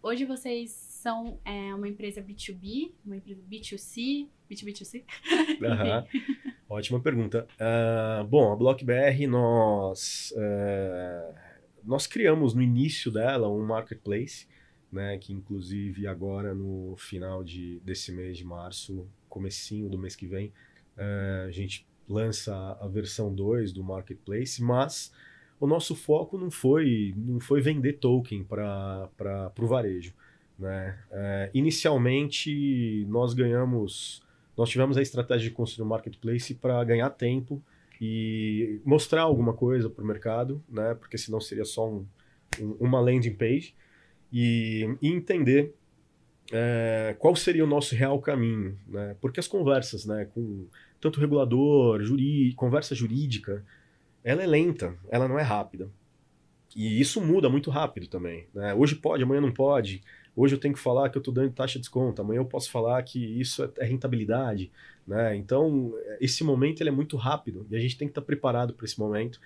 Hoje vocês são uma empresa B2B, uma empresa B2C, B2B2C? Ótima pergunta. Bom, a BlockBR, nós criamos no início dela um marketplace, né, que inclusive agora no final desse mês de março, comecinho do mês que vem, a gente lança a versão 2 do marketplace, mas o nosso foco não foi vender token para o varejo. Né? Inicialmente, nós tivemos a estratégia de construir um marketplace para ganhar tempo e mostrar alguma coisa para o mercado, né? Porque senão seria só uma landing page, e entender qual seria o nosso real caminho. Né? Porque as conversas, né, com tanto regulador, conversa jurídica, ela é lenta, ela não é rápida. E isso muda muito rápido também. Né? Hoje pode, amanhã não pode. Hoje eu tenho que falar que eu estou dando taxa de desconto, amanhã eu posso falar que isso é rentabilidade. Né? Então, esse momento ele é muito rápido e a gente tem que estar preparado para esse momento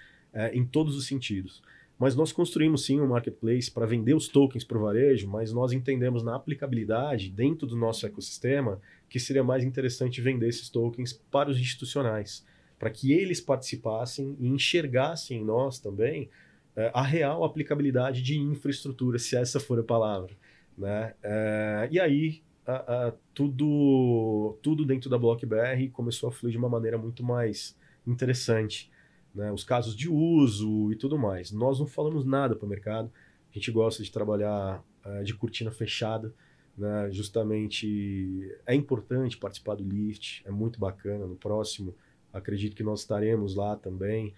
em todos os sentidos. Mas nós construímos sim um marketplace para vender os tokens para o varejo, mas nós entendemos na aplicabilidade dentro do nosso ecossistema que seria mais interessante vender esses tokens para os institucionais, para que eles participassem e enxergassem em nós também a real aplicabilidade de infraestrutura, se essa for a palavra. Né? E aí tudo dentro da BlockBR começou a fluir de uma maneira muito mais interessante. Né? Os casos de uso e tudo mais. Nós não falamos nada para o mercado, a gente gosta de trabalhar de cortina fechada. Né? Justamente é importante participar do Lift, é muito bacana. No próximo, acredito que nós estaremos lá também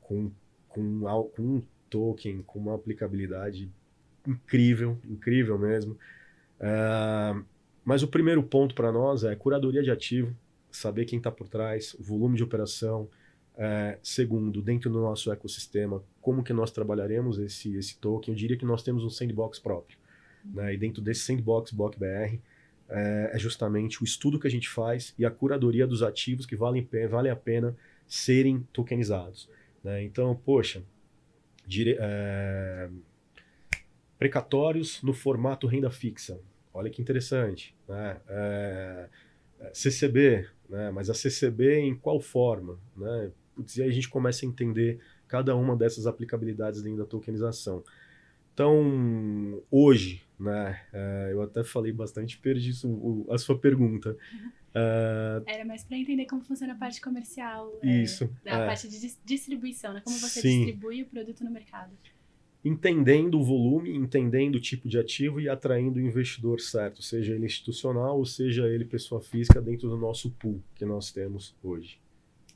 com um token, com uma aplicabilidade incrível mesmo. Mas o primeiro ponto para nós é curadoria de ativo, saber quem está por trás, o volume de operação. Segundo, dentro do nosso ecossistema, como que nós trabalharemos esse token. Eu diria que nós temos um sandbox próprio. Né? E dentro desse sandbox BlockBR é justamente o estudo que a gente faz e a curadoria dos ativos que valem a pena serem tokenizados. Né? Então, poxa, precatórios no formato renda fixa. Olha que interessante. Né? CCB, né? Mas a CCB em qual forma? Né? E aí a gente começa a entender cada uma dessas aplicabilidades dentro da tokenização. Então, hoje, né, eu até falei bastante, perdi a sua pergunta. Era mais para entender como funciona a parte comercial, isso, a parte de distribuição, né? Como você sim, distribui o produto no mercado. Entendendo o volume, entendendo o tipo de ativo e atraindo o investidor certo, seja ele institucional ou seja ele pessoa física dentro do nosso pool que nós temos hoje.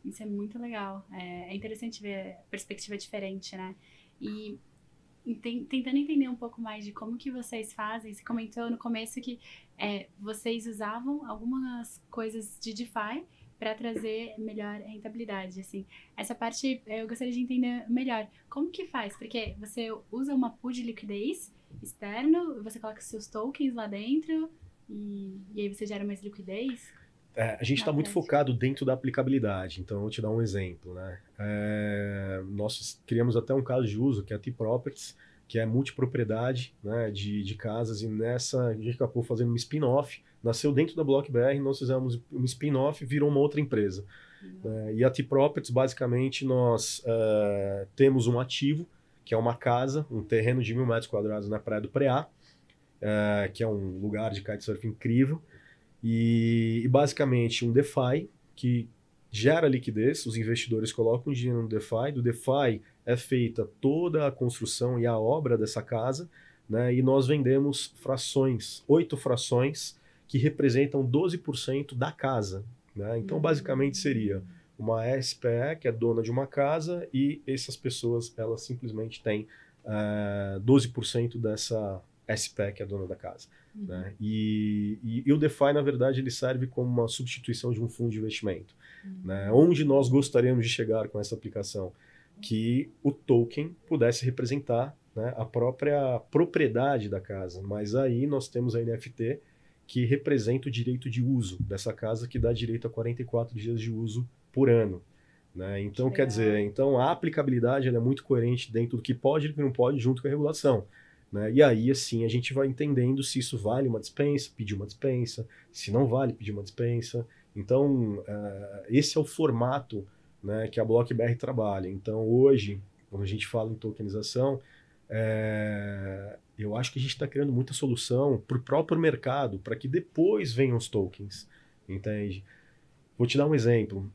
Isso é muito legal. É interessante ver a perspectiva diferente, né? E tentando entender um pouco mais de como que vocês fazem, você comentou no começo que vocês usavam algumas coisas de DeFi para trazer melhor rentabilidade, assim. Essa parte eu gostaria de entender melhor. Como que faz? Porque você usa uma pool de liquidez externo, você coloca seus tokens lá dentro e aí você gera mais liquidez? A gente está muito focado dentro da aplicabilidade, então eu vou te dar um exemplo, né? Nós criamos até um caso de uso, que é a T-Properties, que é multipropriedade, né, de casas, e nessa a gente acabou fazendo um spin-off, nasceu dentro da BlockBR, nós fizemos um spin-off, virou uma outra empresa. E a T-Properties, basicamente, nós temos um ativo, que é uma casa, um terreno de 1.000 metros quadrados na Praia do Preá, que é um lugar de kitesurf incrível, e basicamente um DeFi que gera liquidez, os investidores colocam dinheiro no DeFi, do DeFi é feita toda a construção e a obra dessa casa, né, e nós vendemos frações, 8 frações, que representam 12% da casa. Né? Então, basicamente seria uma SPE, que é dona de uma casa, e essas pessoas, elas simplesmente têm 12% dessa SPE, que é dona da casa. Né? E o DeFi, na verdade, ele serve como uma substituição de um fundo de investimento. Né? Onde nós gostaríamos de chegar com essa aplicação? Que o token pudesse representar, né, a própria propriedade da casa. Mas aí nós temos a NFT, que representa o direito de uso dessa casa, que dá direito a 44 dias de uso por ano. Né? Então, quer dizer, então a aplicabilidade ela é muito coerente dentro do que pode e do que não pode, junto com a regulação. Né? E aí, assim, a gente vai entendendo se isso vale uma dispensa, pedir uma dispensa, se não vale, pedir uma dispensa. Então, esse é o formato, né, que a BlockBR trabalha. Então, hoje, quando a gente fala em tokenização, eu acho que a gente está criando muita solução para o próprio mercado, para que depois venham os tokens, entende? Vou te dar um exemplo.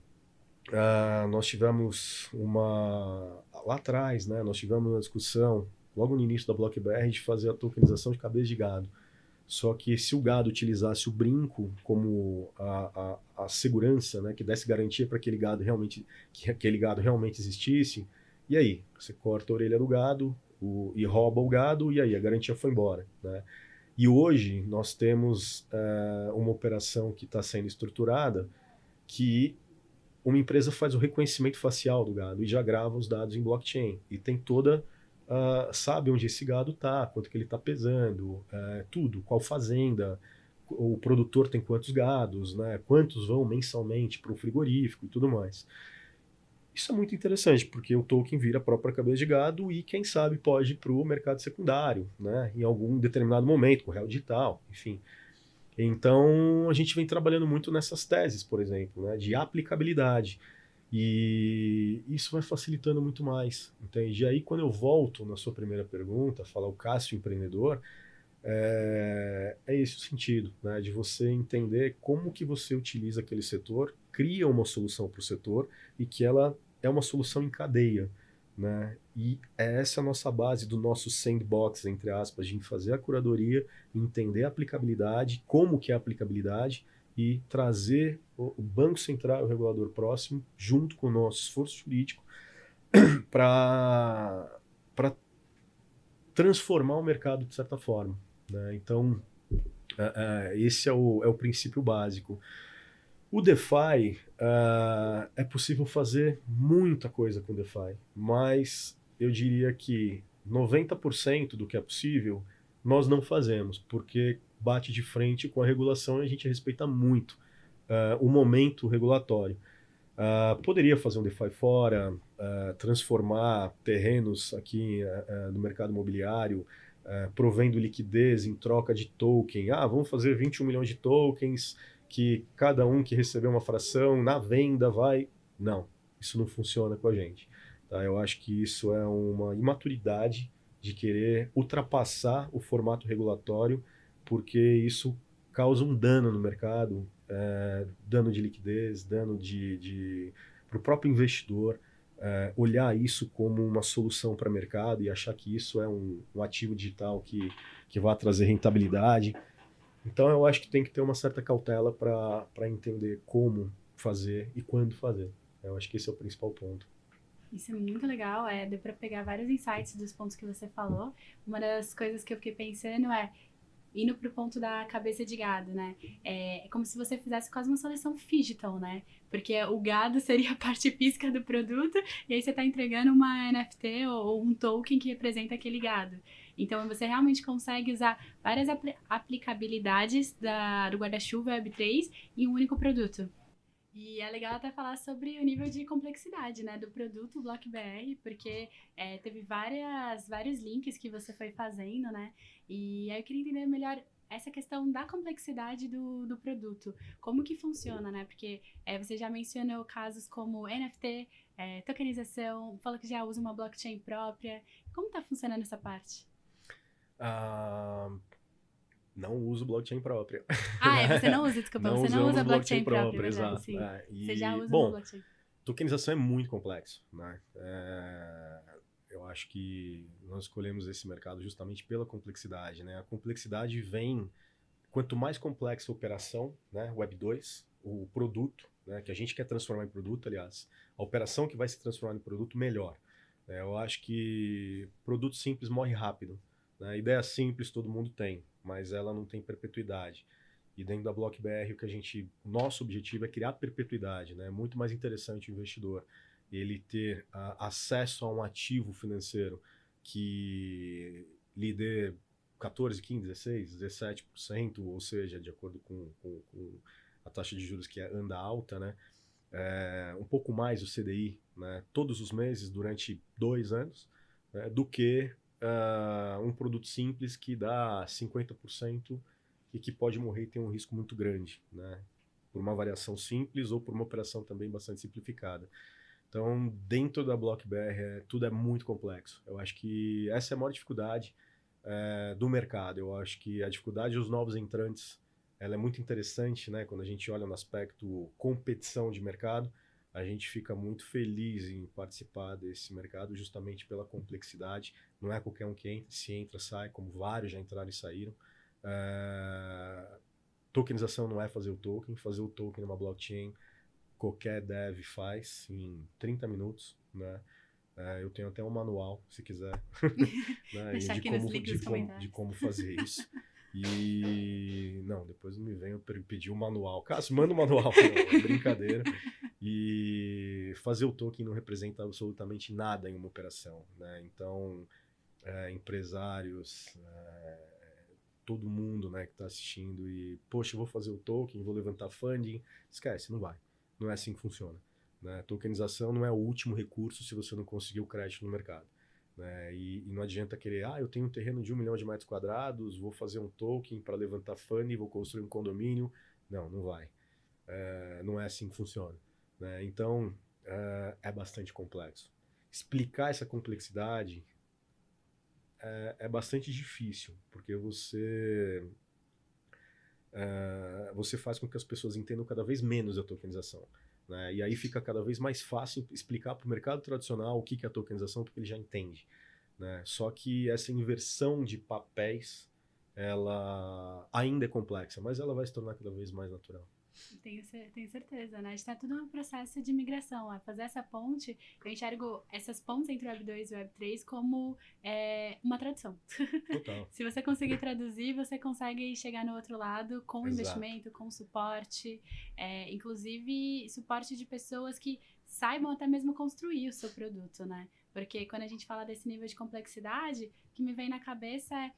Nós tivemos lá atrás, né, nós tivemos uma discussão logo no início da BlockBR, de fazer a tokenização de cabeça de gado. Só que se o gado utilizasse o brinco como a segurança, né, que desse garantia para aquele gado realmente existisse, e aí? Você corta a orelha do gado e rouba o gado, e aí a garantia foi embora. Né? E hoje nós temos uma operação que está sendo estruturada que uma empresa faz o reconhecimento facial do gado e já grava os dados em blockchain. E tem toda... sabe onde esse gado está, quanto que ele está pesando, tudo, qual fazenda, o produtor tem quantos gados, né, quantos vão mensalmente para o frigorífico e tudo mais. Isso é muito interessante, porque o token vira a própria cabeça de gado e, quem sabe, pode ir para o mercado secundário, né, em algum determinado momento, com o real digital, enfim. Então, a gente vem trabalhando muito nessas teses, por exemplo, né, de aplicabilidade. E isso vai facilitando muito mais, entende? E aí, quando eu volto na sua primeira pergunta, falar o Cássio empreendedor, é esse o sentido, né? De você entender como que você utiliza aquele setor, cria uma solução para o setor e que ela é uma solução em cadeia, né? E essa é a nossa base do nosso sandbox, entre aspas, de fazer a curadoria, entender a aplicabilidade, como que é a aplicabilidade, e trazer o Banco Central e o regulador próximo, junto com o nosso esforço jurídico, para transformar o mercado de certa forma. Né? Então, esse é o princípio básico. O DeFi, é possível fazer muita coisa com DeFi, mas eu diria que 90% do que é possível nós não fazemos, porque bate de frente com a regulação e a gente respeita muito o momento regulatório. Poderia fazer um DeFi fora, transformar terrenos aqui no mercado imobiliário, provendo liquidez em troca de token. Vamos fazer 21 milhões de tokens, que cada um que receber uma fração na venda vai... Não, isso não funciona com a gente. Tá? Eu acho que isso é uma imaturidade de querer ultrapassar o formato regulatório, porque isso causa um dano no mercado, dano de liquidez, dano para o próprio investidor, olhar isso como uma solução para o mercado e achar que isso é um ativo digital que vai trazer rentabilidade. Então eu acho que tem que ter uma certa cautela para entender como fazer e quando fazer. Eu acho que esse é o principal ponto. Isso é muito legal, deu para pegar vários insights dos pontos que você falou. Uma das coisas que eu fiquei pensando indo pro ponto da cabeça de gado, né? É como se você fizesse quase uma seleção digital, né? Porque o gado seria a parte física do produto e aí você tá entregando uma NFT ou um token que representa aquele gado. Então você realmente consegue usar várias aplicabilidades do guarda-chuva Web3 em um único produto. E é legal até falar sobre o nível de complexidade, né, do produto BlockBR, porque teve vários links que você foi fazendo, né, e aí eu queria entender melhor essa questão da complexidade do produto. Como que funciona, né, porque você já mencionou casos como NFT, tokenização, falou que já usa uma blockchain própria. Como está funcionando essa parte? Não uso blockchain própria. Você não usa, desculpa, Não você não usamos usa blockchain própria, própria, verdade, exato. sim. Você já usa uma blockchain. Tokenização é muito complexo, né? Eu acho que nós escolhemos esse mercado justamente pela complexidade, né? A complexidade vem, quanto mais complexa a operação, né? Web 2, o produto, né? Que a gente quer transformar em produto, aliás, a operação que vai se transformar em produto, melhor. Eu acho que produto simples morre rápido, né? Ideia simples todo mundo tem, mas ela não tem perpetuidade. E dentro da BlockBR, o nosso objetivo é criar perpetuidade, né? É muito mais interessante o investidor ele ter acesso a um ativo financeiro que lhe dê 14, 15, 16, 17%, ou seja, de acordo com a taxa de juros que anda alta, né? Um pouco mais o CDI, né? Todos os meses durante 2 anos, né? Do que um produto simples que dá 50% e que pode morrer e tem um risco muito grande, né? Por uma variação simples ou por uma operação também bastante simplificada. Então, dentro da BlockBR, tudo é muito complexo. Eu acho que essa é a maior dificuldade do mercado. Eu acho que a dificuldade dos novos entrantes ela é muito interessante, né? Quando a gente olha no aspecto competição de mercado, a gente fica muito feliz em participar desse mercado justamente pela complexidade. Não é qualquer um que entra, se entra, sai, como vários já entraram e saíram. Tokenização não é fazer o token numa blockchain qualquer dev faz em 30 minutos, né? Eu tenho até um manual, se quiser, né? Deixar aqui nos links nos comentários. De como fazer isso. E não, depois me venho pedir o manual. Cássio, manda o manual, não, é brincadeira. E fazer o token não representa absolutamente nada em uma operação, né? Então, empresários, todo mundo, né, que está assistindo e, poxa, eu vou fazer o token, vou levantar funding, esquece, não vai. Não é assim que funciona, né? Tokenização não é o último recurso se você não conseguir o crédito no mercado, né? E não adianta querer, eu tenho um terreno de 1 milhão de metros quadrados, vou fazer um token para levantar funding, vou construir um condomínio. Não, não vai. Não é assim que funciona, né? Então, é bastante complexo. Explicar essa complexidade é bastante difícil, porque você faz com que as pessoas entendam cada vez menos a tokenização, né? E aí fica cada vez mais fácil explicar para o mercado tradicional o que é a tokenização, porque ele já entende, né? Só que essa inversão de papéis, ela ainda é complexa, mas ela vai se tornar cada vez mais natural. Tenho certeza, né? Está tudo um processo de migração. Fazer essa ponte, eu enxergo essas pontes entre o Web 2 e o Web 3 como uma tradução. Total. Se você conseguir traduzir, você consegue chegar no outro lado com Exato. Investimento, com suporte, inclusive suporte de pessoas que saibam até mesmo construir o seu produto, né? Porque quando a gente fala desse nível de complexidade, o que me vem na cabeça é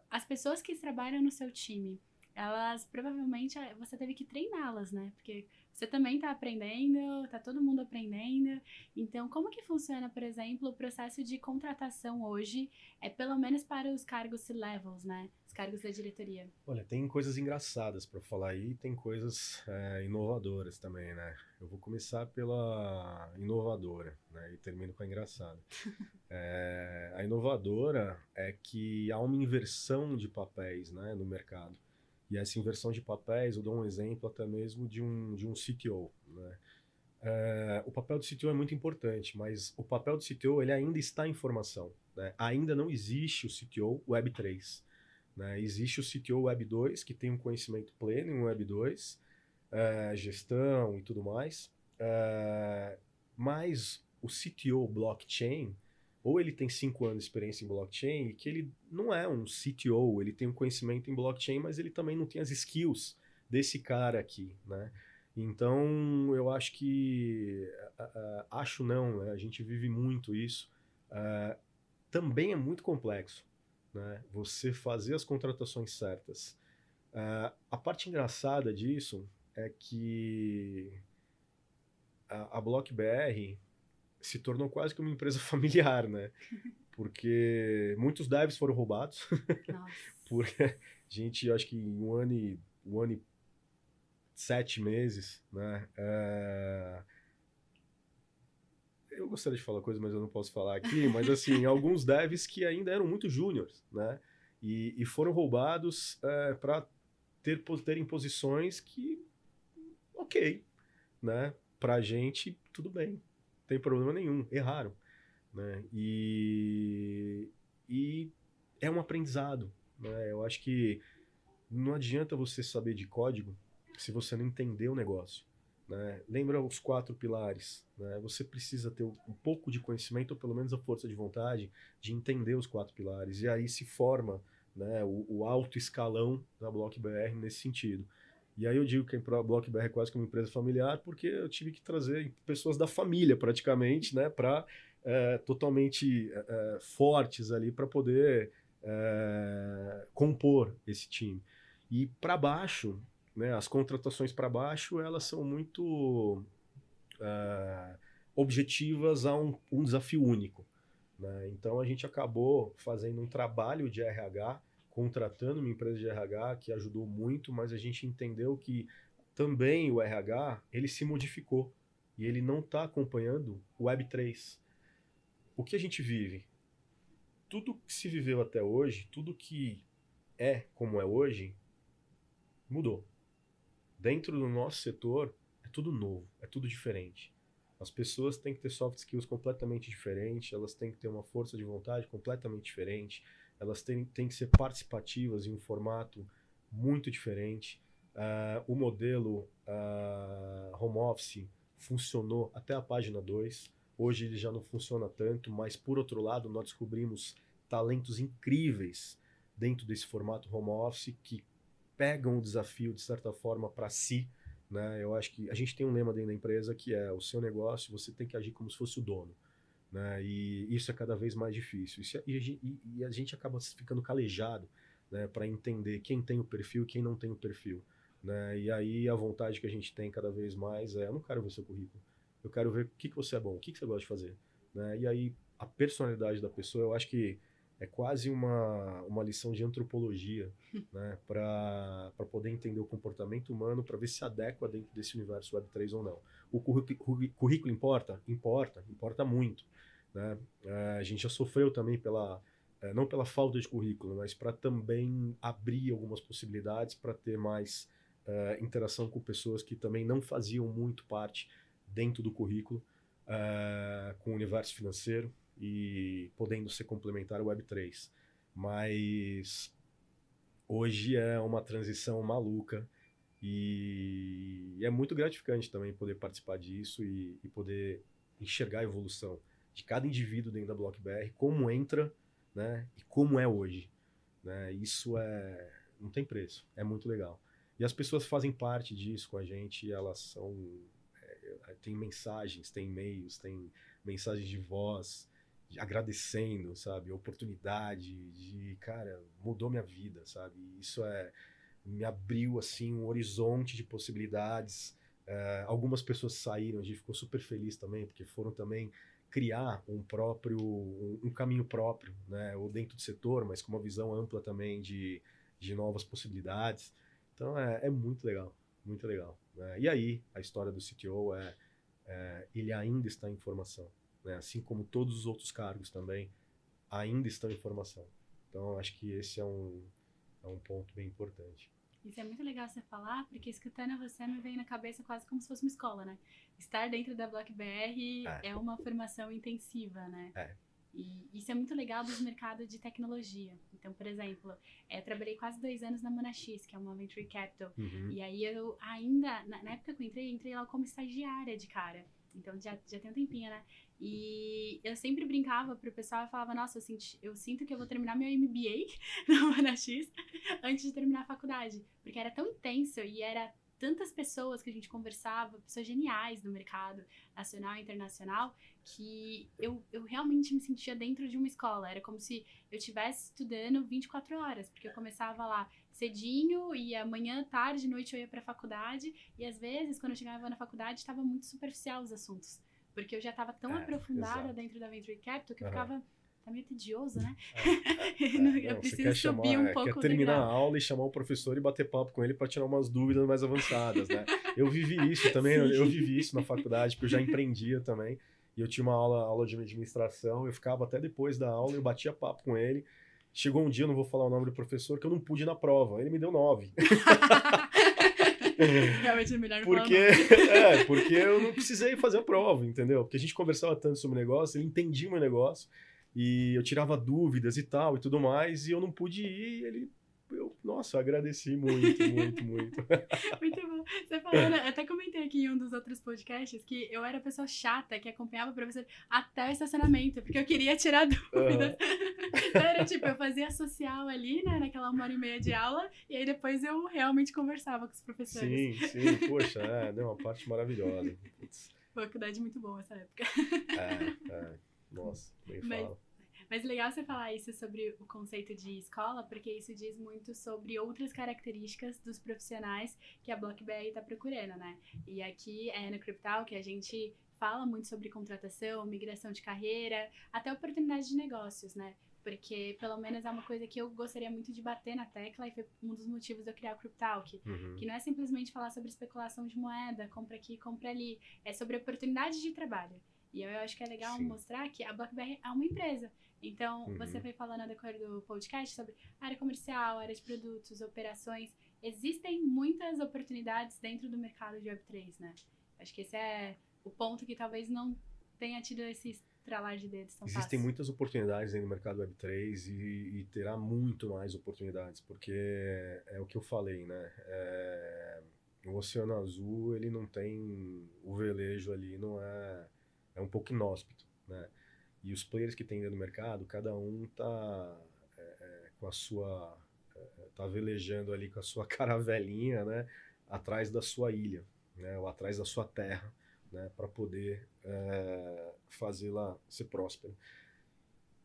as pessoas que trabalham no seu time. Elas provavelmente você teve que treiná-las, né? Porque você também tá aprendendo, tá todo mundo aprendendo. Então, como que funciona, por exemplo, o processo de contratação hoje, pelo menos para os cargos C-levels, né? Os cargos da diretoria? Olha, tem coisas engraçadas para falar aí e tem coisas inovadoras também, né? Eu vou começar pela inovadora, né? E termino com a engraçada. A inovadora é que há uma inversão de papéis, né, no mercado. E essa inversão de papéis, eu dou um exemplo até mesmo de um CTO, né? O papel do CTO é muito importante, mas o papel do CTO ele ainda está em formação, né? Ainda não existe o CTO Web 3, né? Existe o CTO Web 2, que tem um conhecimento pleno em Web 2, gestão e tudo mais, mas o CTO blockchain, ou ele tem 5 anos de experiência em blockchain, e que ele não é um CTO, ele tem um conhecimento em blockchain, mas ele também não tem as skills desse cara aqui, né? Então, eu acho que... acho não, né? A gente vive muito isso. Também é muito complexo, né? Você fazer as contratações certas. A parte engraçada disso é que a BlockBR se tornou quase que uma empresa familiar, né? Porque muitos devs foram roubados. Nossa. Porque a gente, acho que em um ano e 7 meses, né? Eu gostaria de falar coisa, mas eu não posso falar aqui. Mas assim, alguns devs que ainda eram muito júniores, né? E foram roubados para terem posições que, ok, né? Pra gente, tudo bem. Não tem problema nenhum. Erraram, né? E é um aprendizado, né? Eu acho que não adianta você saber de código se você não entender o negócio, né? Lembra os 4 pilares, né? Você precisa ter um pouco de conhecimento, ou pelo menos a força de vontade, de entender os 4 pilares. E aí se forma, né, o alto escalão da BlockBR nesse sentido. E aí eu digo que a BlockBR é quase que uma empresa familiar, porque eu tive que trazer pessoas da família, praticamente, né, para totalmente fortes ali para poder compor esse time. E para baixo, né, as contratações para baixo, elas são muito objetivas a um desafio único, né? Então a gente acabou fazendo um trabalho de RH, contratando uma empresa de RH que ajudou muito, mas a gente entendeu que também o RH ele se modificou e ele não está acompanhando o Web3. O que a gente vive? Tudo que se viveu até hoje, tudo que é como é hoje, mudou. Dentro do nosso setor, é tudo novo, é tudo diferente. As pessoas têm que ter soft skills completamente diferentes, elas têm que ter uma força de vontade completamente diferente, elas têm que ser participativas em um formato muito diferente. O modelo home office funcionou até a página 2. Hoje ele já não funciona tanto, mas por outro lado, nós descobrimos talentos incríveis dentro desse formato home office que pegam o desafio de certa forma para si, né? Eu acho que a gente tem um lema dentro da empresa que é o seu negócio, você tem que agir como se fosse o dono, né? E isso é cada vez mais difícil. E a gente acaba ficando calejado, né, para entender quem tem o perfil e quem não tem o perfil, né? E aí a vontade que a gente tem cada vez mais eu não quero ver seu currículo, eu quero ver o que você é bom, o que você gosta de fazer, né? E aí a personalidade da pessoa, eu acho que é quase uma lição de antropologia, né, para poder entender o comportamento humano, para ver se adequa dentro desse universo Web3 ou não. O currículo importa? Importa muito, né? A gente já sofreu também não pela falta de currículo, mas para também abrir algumas possibilidades para ter mais interação com pessoas que também não faziam muito parte dentro do currículo, com o universo financeiro e podendo ser complementar ao Web3. Mas hoje é uma transição maluca e é muito gratificante também poder participar disso e poder enxergar a evolução de cada indivíduo dentro da BlockBR, como entra, né, e como é hoje, né? Isso não tem preço, é muito legal. E as pessoas fazem parte disso com a gente, elas são tem mensagens, tem e-mails, tem mensagens de voz, agradecendo, sabe? Oportunidade de, cara, mudou minha vida, sabe? Isso me abriu, assim, um horizonte de possibilidades. Algumas pessoas saíram, a gente ficou super feliz também, porque foram também criar um caminho próprio, né? Ou dentro do setor, mas com uma visão ampla também de novas possibilidades. Então, é muito legal, muito legal, né? E aí, a história do CTO ele ainda está em formação, né? Assim como todos os outros cargos também ainda estão em formação. Então, acho que esse é um ponto bem importante. Isso é muito legal você falar, porque escutando você me vem na cabeça quase como se fosse uma escola, né? Estar dentro da BlockBR é uma formação intensiva, né? E isso é muito legal dos mercados de tecnologia. Então, por exemplo, eu trabalhei quase 2 anos na Monax, que é uma Venture Capital. Uhum. E aí eu ainda, na época que eu entrei lá como estagiária de cara. Então já tem um tempinho, né? E eu sempre brincava pro pessoal e falava, nossa, eu sinto que eu vou terminar meu MBA na Monax antes de terminar a faculdade. Porque era tão intenso e era tantas pessoas que a gente conversava, pessoas geniais do mercado nacional e internacional, que eu realmente me sentia dentro de uma escola. Era como se eu estivesse estudando 24 horas, porque eu começava lá cedinho, e amanhã, tarde, noite eu ia pra faculdade, e às vezes, quando eu chegava na faculdade, estava muito superficial os assuntos, porque eu já estava tão aprofundada dentro da Venture Capital que eu ficava... Tá meio tedioso, né? Eu preciso subir um pouco quer terminar a aula e chamar o professor e bater papo com ele para tirar umas dúvidas mais avançadas, né? Eu vivi isso também, eu vivi isso na faculdade, porque eu já empreendia também. E eu tinha uma aula de administração, eu ficava até depois da aula, eu batia papo com ele. Chegou um dia, eu não vou falar o nome do professor, que eu não pude ir na prova. Ele me deu 9. Realmente é melhor porque eu não precisei fazer a prova, entendeu? Porque a gente conversava tanto sobre o negócio, ele entendia o meu negócio, e eu tirava dúvidas e tal, e tudo mais, e eu não pude ir, nossa, eu agradeci muito, muito, muito. Muito bom. Você falou, né? Eu até comentei aqui em um dos outros podcasts que eu era a pessoa chata que acompanhava o professor até o estacionamento, porque eu queria tirar dúvidas. Então era tipo, eu fazia social ali, né, naquela 1h30 de aula, e aí depois eu realmente conversava com os professores. Sim, poxa, deu uma parte maravilhosa. Faculdade muito boa essa época. Nossa, nem fala. Mas legal você falar isso sobre o conceito de escola, porque isso diz muito sobre outras características dos profissionais que a BlockBR está procurando, né? E aqui no CryptTalk a gente fala muito sobre contratação, migração de carreira, até oportunidades de negócios, né? Porque, pelo menos, é uma coisa que eu gostaria muito de bater na tecla, e foi um dos motivos de eu criar o CryptTalk. Que não é simplesmente falar sobre especulação de moeda, compra aqui, compra ali. É sobre oportunidades de trabalho. E eu acho que é legal mostrar que a BlockBR é uma empresa. Então, você foi falando no decorrer do podcast sobre área comercial, área de produtos, operações. Existem muitas oportunidades dentro do mercado de Web3, né? Acho que esse é o ponto que talvez não tenha tido esse estralar de dedos tão Existem fácil. muitas oportunidades dentro do mercado Web3 e terá muito mais oportunidades, porque é o que eu falei, né? O Oceano Azul, ele não tem... O velejo ali não é um pouco inóspito, né? E os players que tem dentro do mercado, cada um tá com a sua... tá velejando ali com a sua caravelinha, né? Atrás da sua ilha, né? Ou atrás da sua terra, né? Para poder fazê-la ser próspera.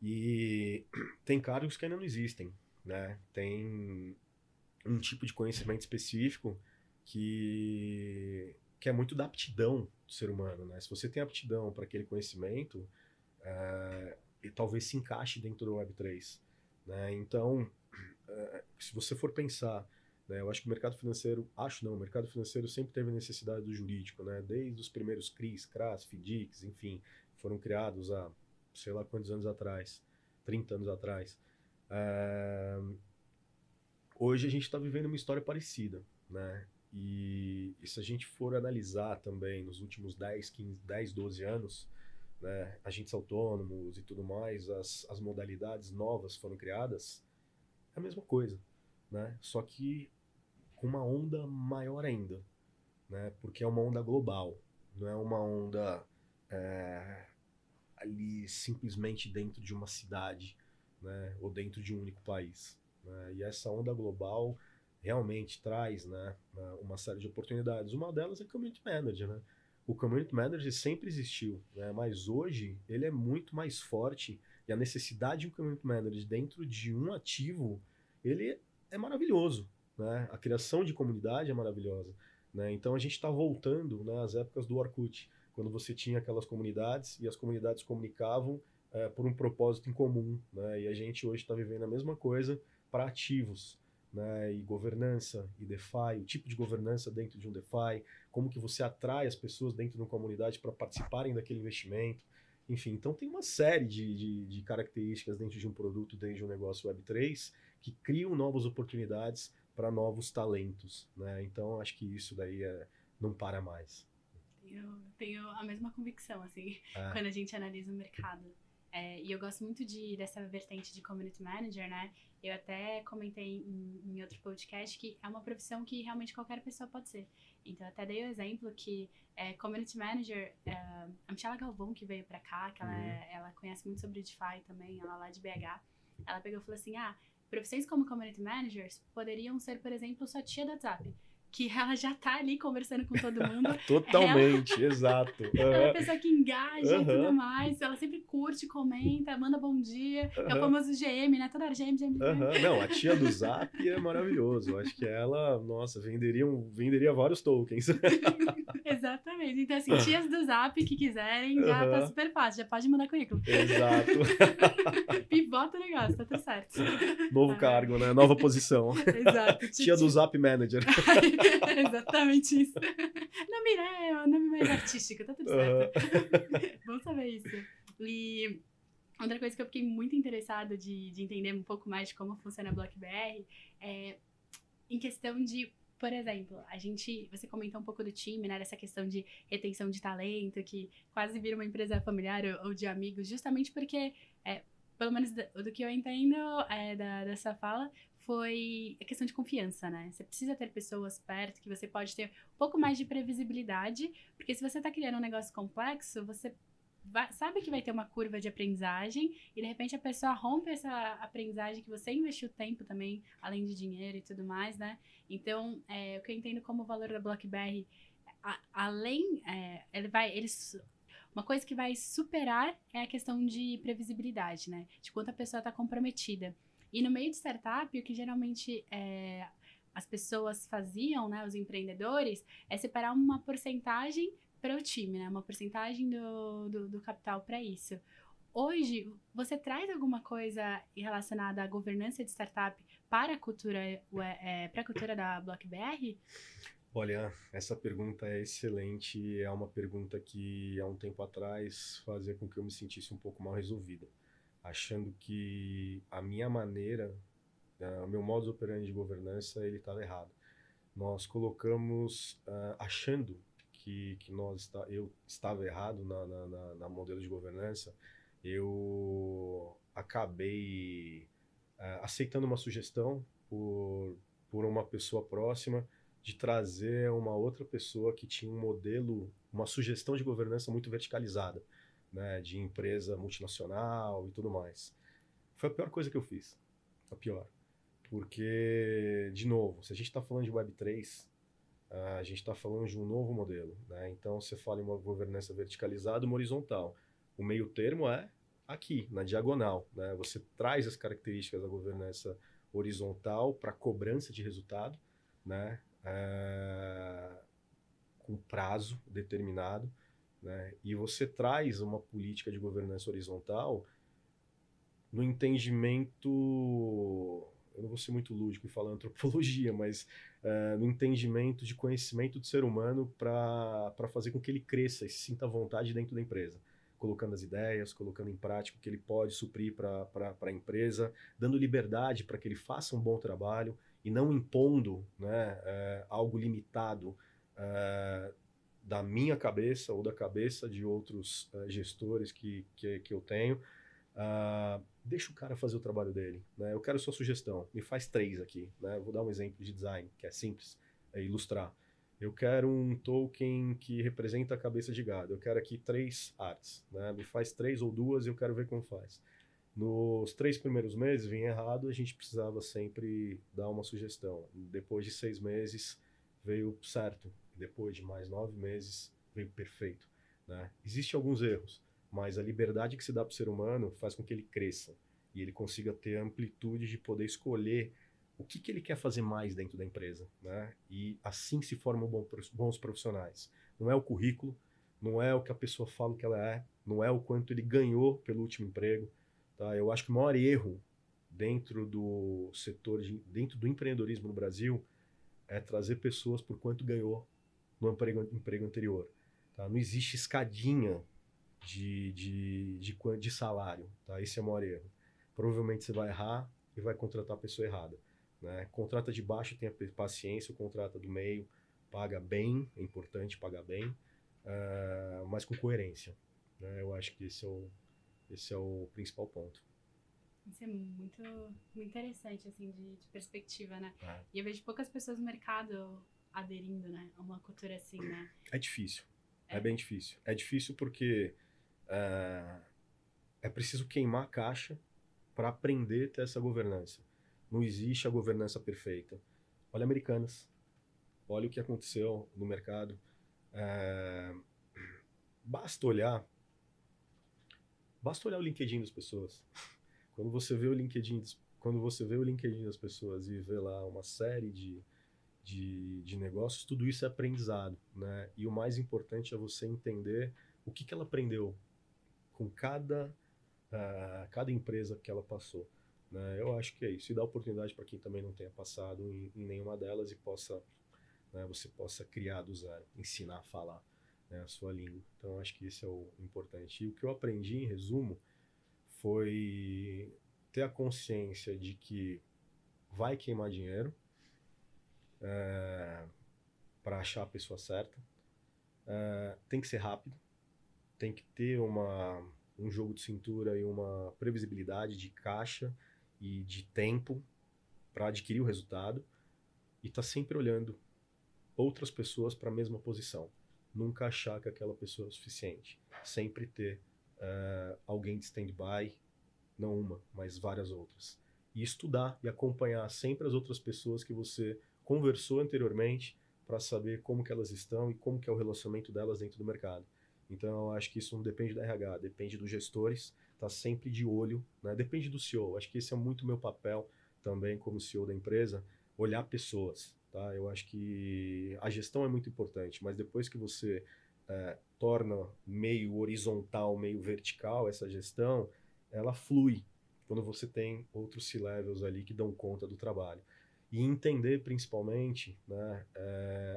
E tem cargos que ainda não existem, né? Tem um tipo de conhecimento específico que é muito da aptidão do ser humano, né? Se você tem aptidão para aquele conhecimento, e talvez se encaixe dentro do Web3, né? Então, se você for pensar, né, eu acho que o mercado financeiro, o mercado financeiro sempre teve necessidade do jurídico, né? Desde os primeiros CRIs, CRAs, FDICs, enfim, foram criados há sei lá quantos anos atrás, 30 anos atrás. Hoje a gente está vivendo uma história parecida, né? E se a gente for analisar também nos últimos 10, 12 anos, né, agentes autônomos e tudo mais, as modalidades novas foram criadas, é a mesma coisa, né? Só que com uma onda maior ainda, né? Porque é uma onda global, não é uma onda ali simplesmente dentro de uma cidade, né? Ou dentro de um único país, né? E essa onda global realmente traz, né, uma série de oportunidades. Uma delas é Community Manager, né? O Community Manager sempre existiu, né? Mas hoje ele é muito mais forte, e a necessidade de um Community Manager dentro de um ativo, ele é maravilhoso, né? A criação de comunidade é maravilhosa, né? Então a gente está voltando, né, às épocas do Orkut, quando você tinha aquelas comunidades e as comunidades comunicavam por um propósito em comum, né? E a gente hoje está vivendo a mesma coisa para ativos, né, e governança, e DeFi, o tipo de governança dentro de um DeFi, como que você atrai as pessoas dentro de uma comunidade para participarem daquele investimento, enfim. Então tem uma série de características dentro de um produto, dentro de um negócio Web3, que criam novas oportunidades para novos talentos, né? Então acho que isso daí não para mais. Eu tenho a mesma convicção, assim, quando a gente analisa o mercado. E eu gosto muito dessa vertente de Community Manager, né? Eu até comentei em outro podcast que é uma profissão que realmente qualquer pessoa pode ser. Então, eu até dei o exemplo que Community Manager, a Michela Galvão, que veio pra cá, que ela conhece muito sobre DeFi também, ela lá de BH, ela pegou e falou assim, profissões como Community Managers poderiam ser, por exemplo, sua tia do WhatsApp. Que ela já tá ali conversando com todo mundo. Totalmente, exato. Ela é a pessoa que engaja e tudo mais. Ela sempre curte, comenta, manda bom dia. É o famoso GM, né? Toda hora GM. Não, a tia do Zap é maravilhoso. Eu acho que ela, nossa, venderia vários tokens. Exatamente. Então, assim, tias do Zap que quiserem, já tá super fácil. Já pode mandar currículo. Exato. Pivota o negócio, tá tudo certo. Novo cargo, né? Nova posição. Exato. Tia do Zap Manager. Exatamente isso. Nome mais artístico, tá tudo certo. Vamos saber isso. E outra coisa que eu fiquei muito interessada de entender um pouco mais de como funciona a BlockBR é em questão de, por exemplo, você comentou um pouco do time, né? Dessa questão de retenção de talento, que quase vira uma empresa familiar ou de amigos, justamente porque, pelo menos do que eu entendo dessa fala, foi a questão de confiança, né? Você precisa ter pessoas perto, que você pode ter um pouco mais de previsibilidade, porque se você tá criando um negócio complexo, você sabe que vai ter uma curva de aprendizagem e de repente a pessoa rompe essa aprendizagem que você investiu tempo também, além de dinheiro e tudo mais, né? Então, o que eu entendo como o valor da BlockBR, uma coisa que vai superar é a questão de previsibilidade, né? De quanto a pessoa está comprometida. E no meio de startup, o que geralmente as pessoas faziam, né, os empreendedores, é separar uma porcentagem para o time, né? Uma porcentagem do capital para isso. Hoje, você traz alguma coisa relacionada à governança de startup para a cultura da BlockBR? Olha, essa pergunta é excelente. É uma pergunta que há um tempo atrás fazia com que eu me sentisse um pouco mal resolvida, achando que a minha maneira, o meu modus operandi de governança, ele estava errado. Nós colocamos, achando que eu estava errado na modelo de governança, eu acabei aceitando uma sugestão por uma pessoa próxima de trazer uma outra pessoa que tinha um modelo, uma sugestão de governança muito verticalizada, né, de empresa multinacional e tudo mais. Foi a pior coisa que eu fiz. A pior. Porque, de novo, se a gente está falando de Web3, a gente está falando de um novo modelo, né? Então, você fala em uma governança verticalizada, uma horizontal. O meio termo é aqui, na diagonal, né? Você traz as características da governança horizontal para cobrança de resultado, né? Com prazo determinado, né? E você traz uma política de governança horizontal no entendimento, eu não vou ser muito lúdico e falar antropologia, mas no entendimento de conhecimento do ser humano para fazer com que ele cresça e se sinta à vontade dentro da empresa, colocando as ideias, colocando em prática o que ele pode suprir para a empresa, dando liberdade para que ele faça um bom trabalho e não impondo, né, algo limitado da minha cabeça ou da cabeça de outros gestores que eu tenho. Deixa o cara fazer o trabalho dele, né? Eu quero sua sugestão, me faz 3 aqui, né? Eu vou dar um exemplo de design, que é simples, ilustrar. Eu quero um token que representa a cabeça de gado, eu quero aqui 3 artes, né? Me faz 3 ou 2 e eu quero ver como faz. Nos 3 primeiros meses vinha errado, a gente precisava sempre dar uma sugestão. Depois de 6 meses veio certo, depois de mais 9 meses veio perfeito, né? Existem alguns erros, mas a liberdade que se dá para o ser humano faz com que ele cresça e ele consiga ter a amplitude de poder escolher o que ele quer fazer mais dentro da empresa, né? E assim se formam bons profissionais. Não é o currículo, não é o que a pessoa fala que ela é, não é o quanto ele ganhou pelo último emprego, tá? Eu acho que o maior erro dentro do setor, dentro do empreendedorismo no Brasil, é trazer pessoas por quanto ganhou no emprego anterior, tá? Não existe escadinha de salário, tá? Esse é o maior erro. Provavelmente você vai errar e vai contratar a pessoa errada, né? Contrata de baixo, tenha paciência, contrata do meio, paga bem, é importante pagar bem, mas com coerência, né? Eu acho que esse Esse é o principal ponto. Isso é muito, muito interessante, assim, de perspectiva, né? É. E eu vejo poucas pessoas no mercado aderindo, né? A uma cultura assim, né? É difícil. É bem difícil. É difícil porque é preciso queimar a caixa para aprender a ter essa governança. Não existe a governança perfeita. Olha Americanas. Olha o que aconteceu no mercado. Basta olhar o LinkedIn das pessoas. Quando você vê o LinkedIn das pessoas e vê lá uma série de negócios, tudo isso é aprendizado, né? E o mais importante é você entender o que ela aprendeu com cada empresa que ela passou, né? Eu acho que é isso. E dá oportunidade para quem também não tenha passado em nenhuma delas e você possa criar do zero, ensinar a falar, né, a sua língua. Então, eu acho que isso é o importante. E o que eu aprendi, em resumo, foi ter a consciência de que vai queimar dinheiro para achar a pessoa certa. Tem que ser rápido, tem que ter um jogo de cintura e uma previsibilidade de caixa e de tempo para adquirir o resultado e tá sempre olhando outras pessoas para a mesma posição. Nunca achar que aquela pessoa é o suficiente. Sempre ter alguém de stand-by, não uma, mas várias outras. E estudar e acompanhar sempre as outras pessoas que você conversou anteriormente para saber como que elas estão e como que é o relacionamento delas dentro do mercado. Então, eu acho que isso não depende da RH, depende dos gestores, tá sempre de olho, né? Depende do CEO. Acho que esse é muito meu papel também como CEO da empresa, olhar pessoas, tá? Eu acho que a gestão é muito importante, mas depois que você torna meio horizontal, meio vertical essa gestão, ela flui quando você tem outros C-levels ali que dão conta do trabalho. E entender, principalmente, né,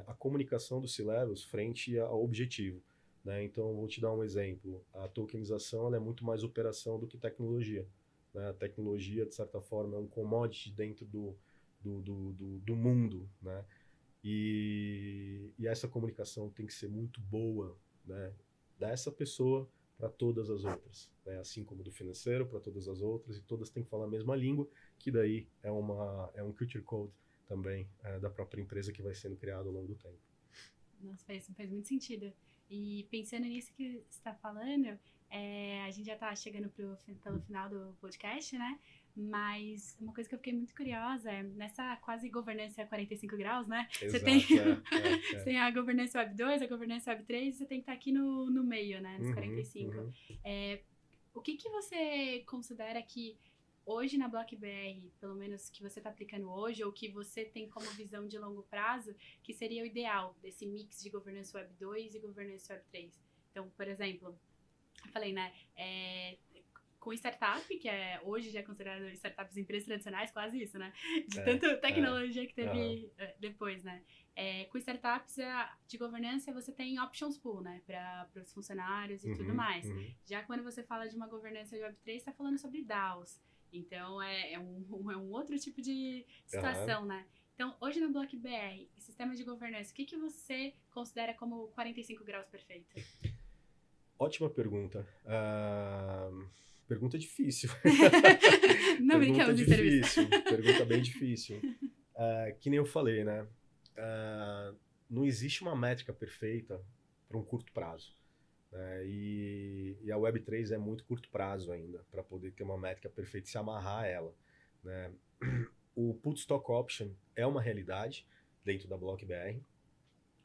a comunicação dos C-levels frente ao objetivo. Né? Então, vou te dar um exemplo. A tokenização ela é muito mais operação do que tecnologia. Né? A tecnologia, de certa forma, é um commodity dentro do mundo. Né? E essa comunicação tem que ser muito boa, né, dessa pessoa para todas as outras, né? Assim como do financeiro para todas as outras, e todas têm que falar a mesma língua, que daí é um culture code também da própria empresa que vai sendo criado ao longo do tempo. Nossa, faz muito sentido. E pensando nisso que você está falando, a gente já está chegando pelo final do podcast, né? Mas uma coisa que eu fiquei muito curiosa é nessa quase governança 45 graus, né? Exato, você tem, você tem a governança Web 2, a governança Web 3, e você tem que estar aqui no meio, né? Nos 45. O que você considera que hoje na BlockBR, pelo menos que você está aplicando hoje, ou que você tem como visão de longo prazo, que seria o ideal desse mix de governança Web 2 e governança Web 3? Então, por exemplo, eu falei, né, com startup, que hoje já é considerado startups empresas tradicionais, quase isso, né? De tanta tecnologia que teve depois, né? Com startups de governança, você tem options pool, né? Para os funcionários e tudo mais. Já quando você fala de uma governança de Web3, você está falando sobre DAOs. Então, é um outro tipo de situação, né? Então, hoje no BlockBR, sistema de governança, o que você considera como 45 graus perfeito? Ótima pergunta. Pergunta difícil. Não brincamos em serviço. Pergunta bem difícil. Que nem eu falei, né? Não existe uma métrica perfeita para um curto prazo. Né? E a Web3 é muito curto prazo ainda, para poder ter uma métrica perfeita e se amarrar a ela. Né? O Put Stock Option é uma realidade dentro da BlockBR,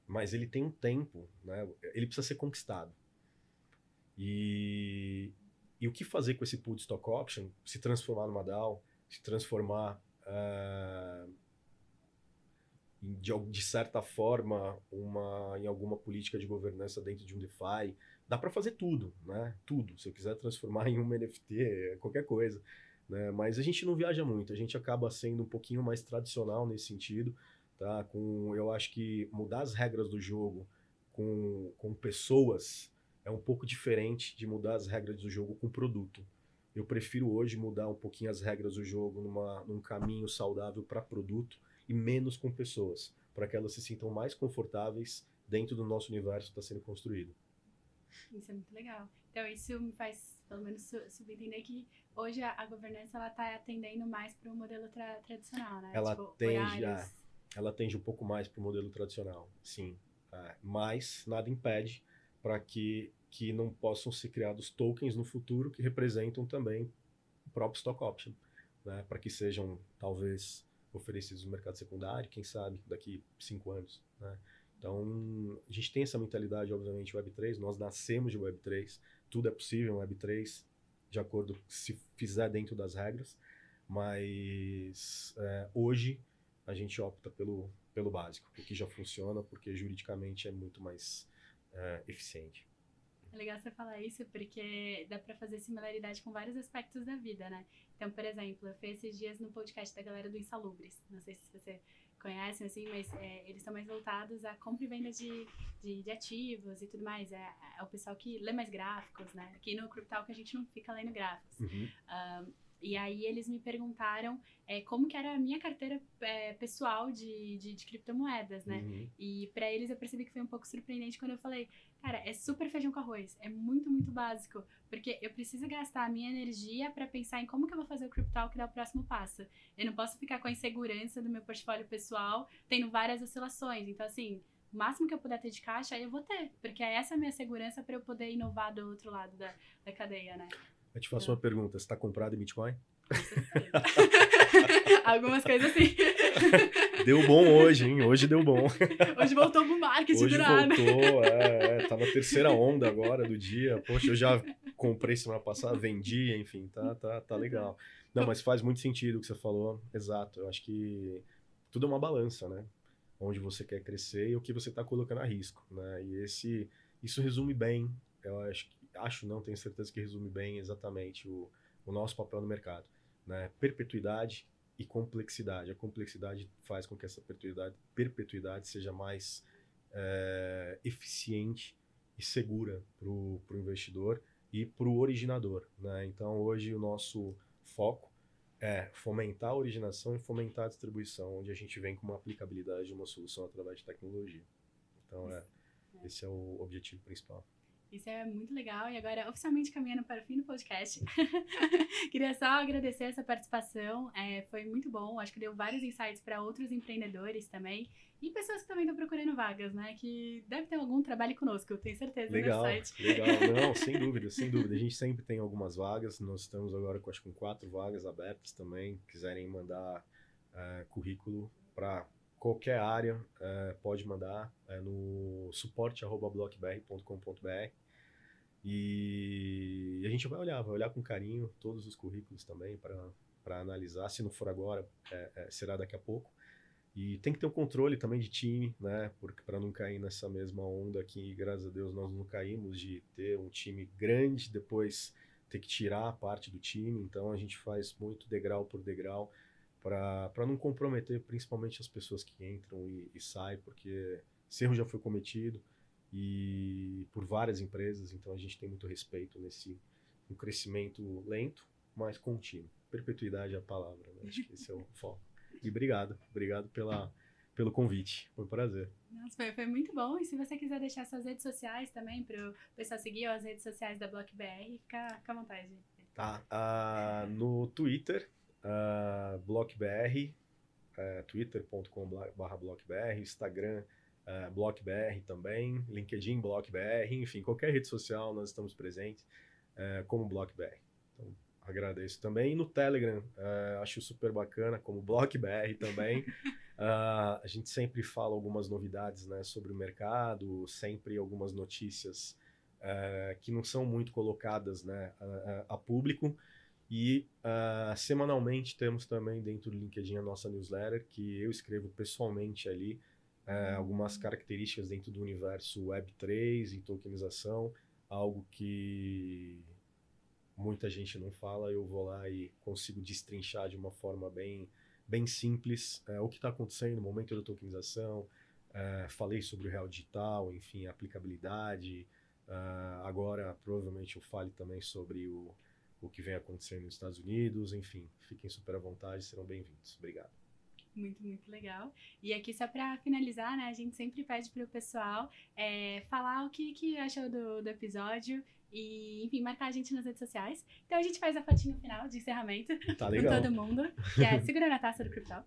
mas ele tem um tempo, né? Ele precisa ser conquistado. E o que fazer com esse Put Stock Option? Se transformar numa DAO, se transformar de certa forma em alguma política de governança dentro de um DeFi. Dá para fazer tudo, né? Tudo. Se eu quiser transformar em um NFT, qualquer coisa. Né? Mas a gente não viaja muito, a gente acaba sendo um pouquinho mais tradicional nesse sentido. Tá? Eu acho que mudar as regras do jogo com pessoas é um pouco diferente de mudar as regras do jogo com produto. Eu prefiro hoje mudar um pouquinho as regras do jogo num caminho saudável para produto e menos com pessoas, para que elas se sintam mais confortáveis dentro do nosso universo que está sendo construído. Isso é muito legal. Então, isso me faz, pelo menos, subentender que hoje a governança ela está atendendo mais para o modelo tradicional, né? Ela Tipo, tende, horários. ela tende um pouco mais para o modelo tradicional, sim. Mas nada impede para que não possam ser criados tokens no futuro que representam também o próprio stock option, né? Para que sejam, talvez, oferecidos no mercado secundário, quem sabe, daqui 5 anos, né? Então, a gente tem essa mentalidade, obviamente, Web3, nós nascemos de Web3, tudo é possível em Web3, de acordo, se fizer dentro das regras, mas hoje a gente opta pelo básico, o que já funciona, porque juridicamente é muito mais eficiente. É legal você falar isso porque dá pra fazer similaridade com vários aspectos da vida, né? Então, por exemplo, eu fiz esses dias no podcast da galera do Insalubres. Não sei se você conhece, assim, mas eles estão mais voltados à compra e venda de ativos e tudo mais. É o pessoal que lê mais gráficos, né? Aqui no Cryptalk a gente não fica lendo gráficos. Uhum. E aí eles me perguntaram como que era a minha carteira pessoal de criptomoedas, né? Uhum. E pra eles eu percebi que foi um pouco surpreendente quando eu falei, cara, é super feijão com arroz, é muito, muito básico, porque eu preciso gastar a minha energia pra pensar em como que eu vou fazer o Cryptalk dar o próximo passo. Eu não posso ficar com a insegurança do meu portfólio pessoal tendo várias oscilações. Então, assim, o máximo que eu puder ter de caixa, aí eu vou ter, porque é essa a minha segurança pra eu poder inovar do outro lado da cadeia, né? Eu te faço uma pergunta, você está comprado em Bitcoin? Com certeza. Algumas coisas assim. Deu bom hoje, hein? Hoje deu bom. Hoje voltou pro marketing Hoje do nada. voltou, tá na terceira onda agora do dia. Poxa, eu já comprei semana passada, vendi, enfim, tá legal. Não, mas faz muito sentido o que você falou, exato. Eu acho que tudo é uma balança, né? Onde você quer crescer e o que você está colocando a risco, né? E isso resume bem, eu não, tenho certeza que resume bem exatamente o nosso papel no mercado, né? Perpetuidade e complexidade. A complexidade faz com que essa perpetuidade seja mais eficiente e segura para o investidor e para o originador, né? Então, hoje, o nosso foco é fomentar a originação e fomentar a distribuição, onde a gente vem com uma aplicabilidade de uma solução através de tecnologia. Então, esse é o objetivo principal. Isso é muito legal. E agora, oficialmente caminhando para o fim do podcast, queria só agradecer essa participação. Foi muito bom. Acho que deu vários insights para outros empreendedores também. E pessoas que também estão procurando vagas, né? Que deve ter algum trabalho conosco, eu tenho certeza, Legal, no site. Legal. Não, sem dúvida, sem dúvida. A gente sempre tem algumas vagas. Nós estamos agora, acho que com 4 vagas abertas também. Quiserem mandar currículo para qualquer área, pode mandar no suporte@blockbr.com.br e a gente vai olhar com carinho todos os currículos também para analisar. Se não for agora, será daqui a pouco. E tem que ter um controle também de time, né? Porque para não cair nessa mesma onda que, graças a Deus, nós não caímos de ter um time grande, depois ter que tirar a parte do time. Então a gente faz muito degrau por degrau para não comprometer principalmente as pessoas que entram e saem, porque esse erro já foi cometido e por várias empresas, então a gente tem muito respeito um crescimento lento, mas contínuo. Perpetuidade é a palavra, né? Acho que esse é o foco. E obrigado pelo convite, foi um prazer. Nossa, foi muito bom. E se você quiser deixar suas redes sociais também para o pessoal seguir as redes sociais da BlockBR, fica à vontade. Tá, no Twitter, BlockBR, twitter.com/BlockBR, Instagram, BlockBR também, LinkedIn BlockBR, enfim, qualquer rede social nós estamos presentes como BlockBR. Então, agradeço também. E no Telegram, acho super bacana, como BlockBR também. A gente sempre fala algumas novidades, né, sobre o mercado, sempre algumas notícias que não são muito colocadas, né, a público. E semanalmente temos também dentro do LinkedIn a nossa newsletter, que eu escrevo pessoalmente ali algumas características dentro do universo Web3 e tokenização, algo que muita gente não fala, eu vou lá e consigo destrinchar de uma forma bem simples o que está acontecendo no momento da tokenização. Falei sobre o real digital, enfim, a aplicabilidade. Agora, provavelmente, eu fale também sobre o que vem acontecendo nos Estados Unidos. Enfim, fiquem super à vontade, serão bem-vindos. Obrigado. Muito, muito legal. E aqui, só pra finalizar, né, a gente sempre pede pro pessoal falar o que achou do episódio e, enfim, marcar a gente nas redes sociais. Então a gente faz a fotinho final de encerramento Tá legal. com todo mundo, que é segurando a taça do Cryptalk.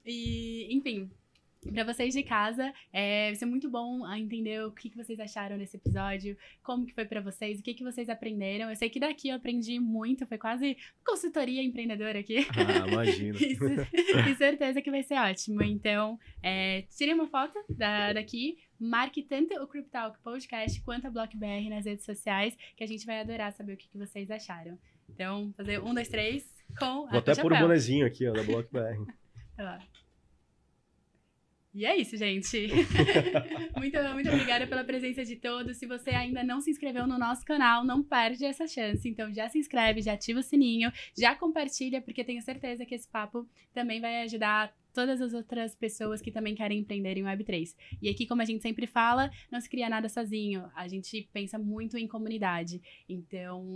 E, enfim, pra vocês de casa, vai ser muito bom entender o que vocês acharam desse episódio, como que foi pra vocês, o que vocês aprenderam. Eu sei que daqui eu aprendi muito, foi quase consultoria empreendedora aqui. Ah, imagino. E certeza que vai ser ótimo. Então, tirem uma foto daqui, marque tanto o Cryptalk Podcast quanto a BlockBR nas redes sociais, que a gente vai adorar saber o que vocês acharam. Então, fazer 1, 2, 3 com Vou até pôr o bonezinho aqui, ó, da BlockBR. Olha lá. E é isso, gente. Muito obrigada pela presença de todos. Se você ainda não se inscreveu no nosso canal, não perde essa chance. Então já se inscreve, já ativa o sininho, já compartilha, porque tenho certeza que esse papo também vai ajudar todas as outras pessoas que também querem empreender em Web3. E aqui, como a gente sempre fala, não se cria nada sozinho. A gente pensa muito em comunidade. Então,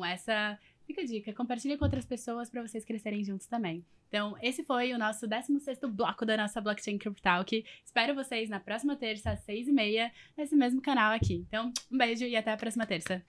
fica a dica, compartilha com outras pessoas para vocês crescerem juntos também. Então, esse foi o nosso 16º bloco da nossa Blockchain Cryptalk. Espero vocês na próxima terça, às 6h30, nesse mesmo canal aqui. Então, um beijo e até a próxima terça.